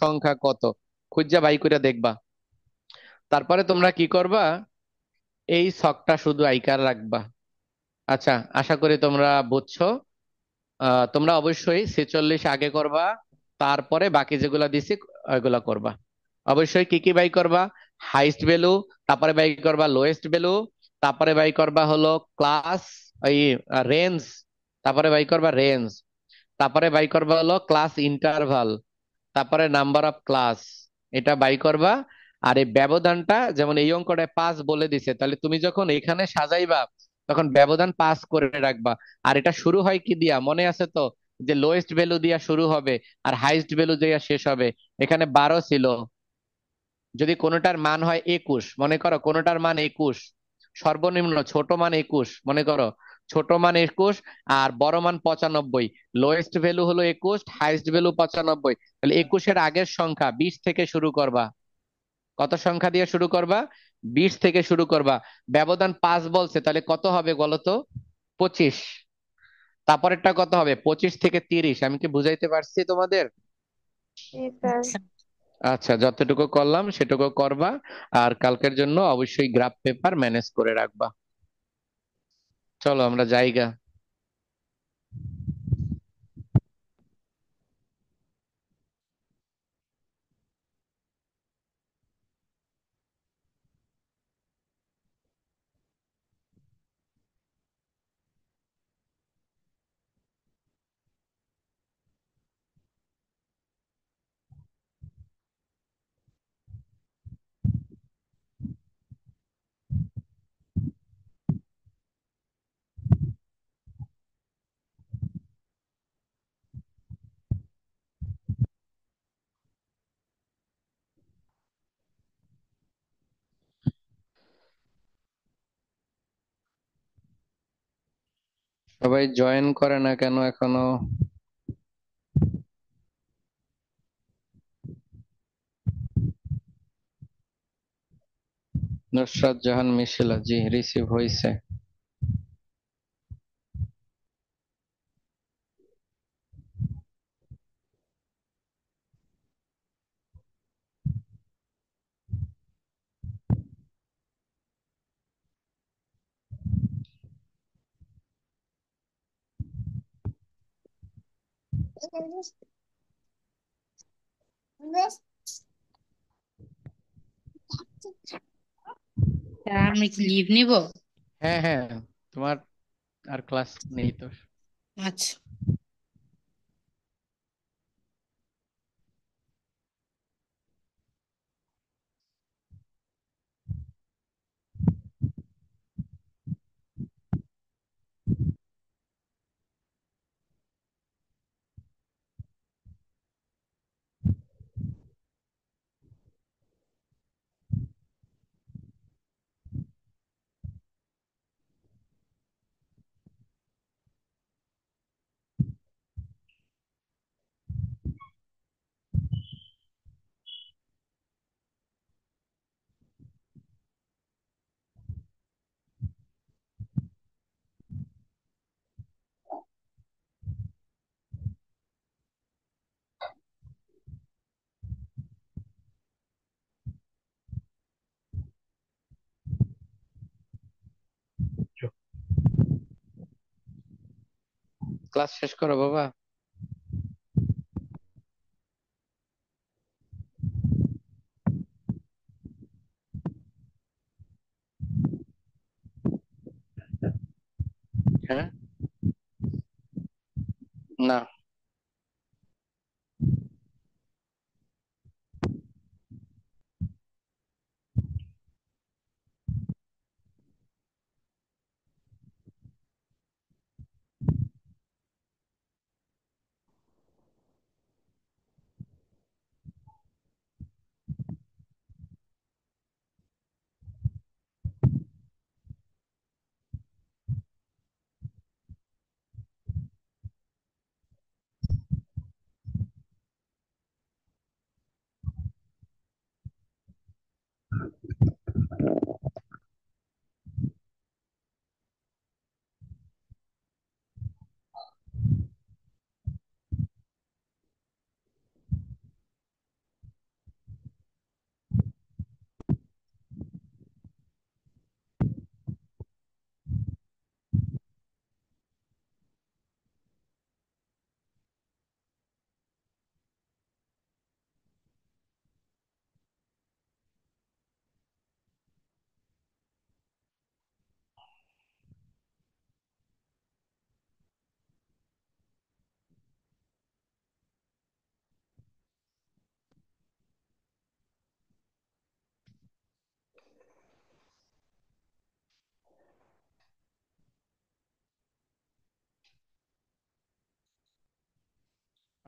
সংখ্যা কত, খুঁজে বাই করে দেখবা। তারপরে তোমরা কি করবা? এই ছকটা শুধু আইকার রাখবা। আচ্ছা, আশা করি তোমরা বুঝছো। তোমরা অবশ্যই 46 আগে করবা, তারপরে বাকি যেগুলা দিছি ওইগুলা করবা। অবশ্যই কি কি বাই করবা? হাইস্ট ভ্যালু, তারপরে বাই করবা লোয়েস্ট ভ্যালু, তারপরে বাই করবা হলো ক্লাস, এই রেঞ্জ, তারপরে বাই করবা রেঞ্জ, তারপরে বাই করবা হলো ক্লাস ইন্টারভাল, তারপরে নাম্বার অফ ক্লাস, এটা বাই করবা। আর এই ব্যবধানটা, যেমন এই অঙ্কটায় 5 বলে দিছে, তাহলে তুমি যখন এখানে সাজাইবা তখন ব্যবধান 5 করে রাখবা। আর এটা শুরু হয় কি দিয়া মনে আছে তো? যে লোয়েস্ট ভ্যালু দিয়া শুরু হবে আর হাইস্ট ভ্যালু দিয়া শেষ হবে। এখানে 12 ছিল, যদি কোনোটার মান হয় 21, মনে করো কোনোটার মান 21, সর্বনিম্ন ছোট মান 21 মনে করো, ছোট মান 21 আর বড় মান 95, লোয়েস্ট ভ্যালু হলো 21, হাইস্ট ভ্যালু 95, তাহলে 21-এর আগের সংখ্যা 20 থেকে শুরু করবা। কত সংখ্যা দিয়ে শুরু করবা? 20 থেকে শুরু করবা। ব্যবধান 5 বলছে, তাহলে কত হবে বলো তো? 25। তারপরেরটা কত হবে? 25 থেকে 30। আমি কি বুঝাইতে পারছি তোমাদের? জি স্যার। আচ্ছা। আচ্ছা, যতটুকু করলাম সেটুকু করবা। আর কালকের জন্য অবশ্যই গ্রাফ পেপার ম্যানেজ করে রাখবা। চলো আমরা যাইগা। সবাই জয়েন করে না কেন এখনো? নুসরাত জাহান মিশিলা, জি রিসিভ হয়েছে। তা আমি কি লিভ নিব? হ্যাঁ হ্যাঁ, তোমার আর ক্লাস নেই তো। আচ্ছা। ক্লাস শেষ করো বাবা। হ্যাঁ, না।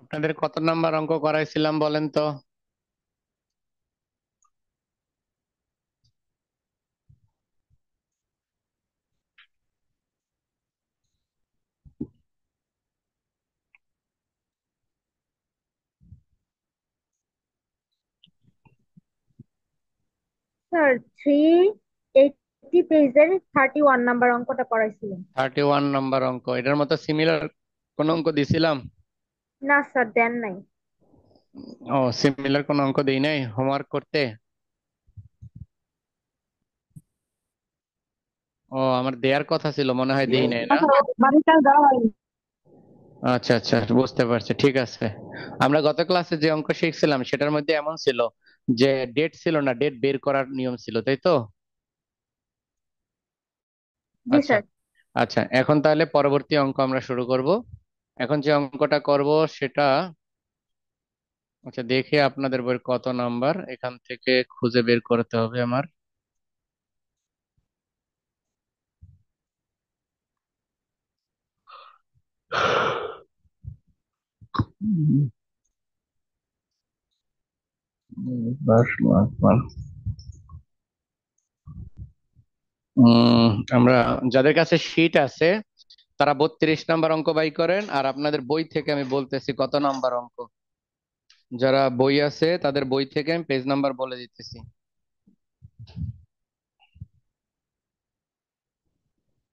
আপনাদের কত নাম্বার অঙ্ক করাইছিলাম বলেন তো? স্যার 380 পেজের 31 নাম্বার অঙ্কটা করাইছিলেন। 31 নাম্বার অঙ্ক, এটার মতো সিমিলার কোন অঙ্ক দিছিলাম? না স্যার, দেন নাই। ও, সিমিলার কোন অঙ্ক দেই নাই হোমওয়ার্ক করতে? ও, আমার দেয়ার কথা ছিল, মনে হয় দেই নাই না। আচ্ছা আচ্ছা, বুঝতে পারছি, ঠিক আছে। আমরা গত ক্লাসে যে অঙ্ক শিখছিলাম সেটার মধ্যে এমন ছিল যে ডেট ছিল না, ডেট বের করার নিয়ম ছিল, তাই তো? জি আচ্ছা স্যার। আচ্ছা, এখন তাহলে পরবর্তী অঙ্ক আমরা শুরু করব। এখন যে অঙ্কটা করব সেটা, আচ্ছা দেখি আপনাদের বইয়ের কত নাম্বার, এখান থেকে খুঁজে বের করতে হবে আমার। উম আমরা যাদের কাছে শীট আছে তারা 32 নাম্বার অঙ্ক বাই করেন, আর আপনাদের বই থেকে আমি বলতেছি কত নাম্বার অঙ্ক। যারা বই আছে তাদের বই থেকে আমি পেজ নাম্বার বলে দিতেছি।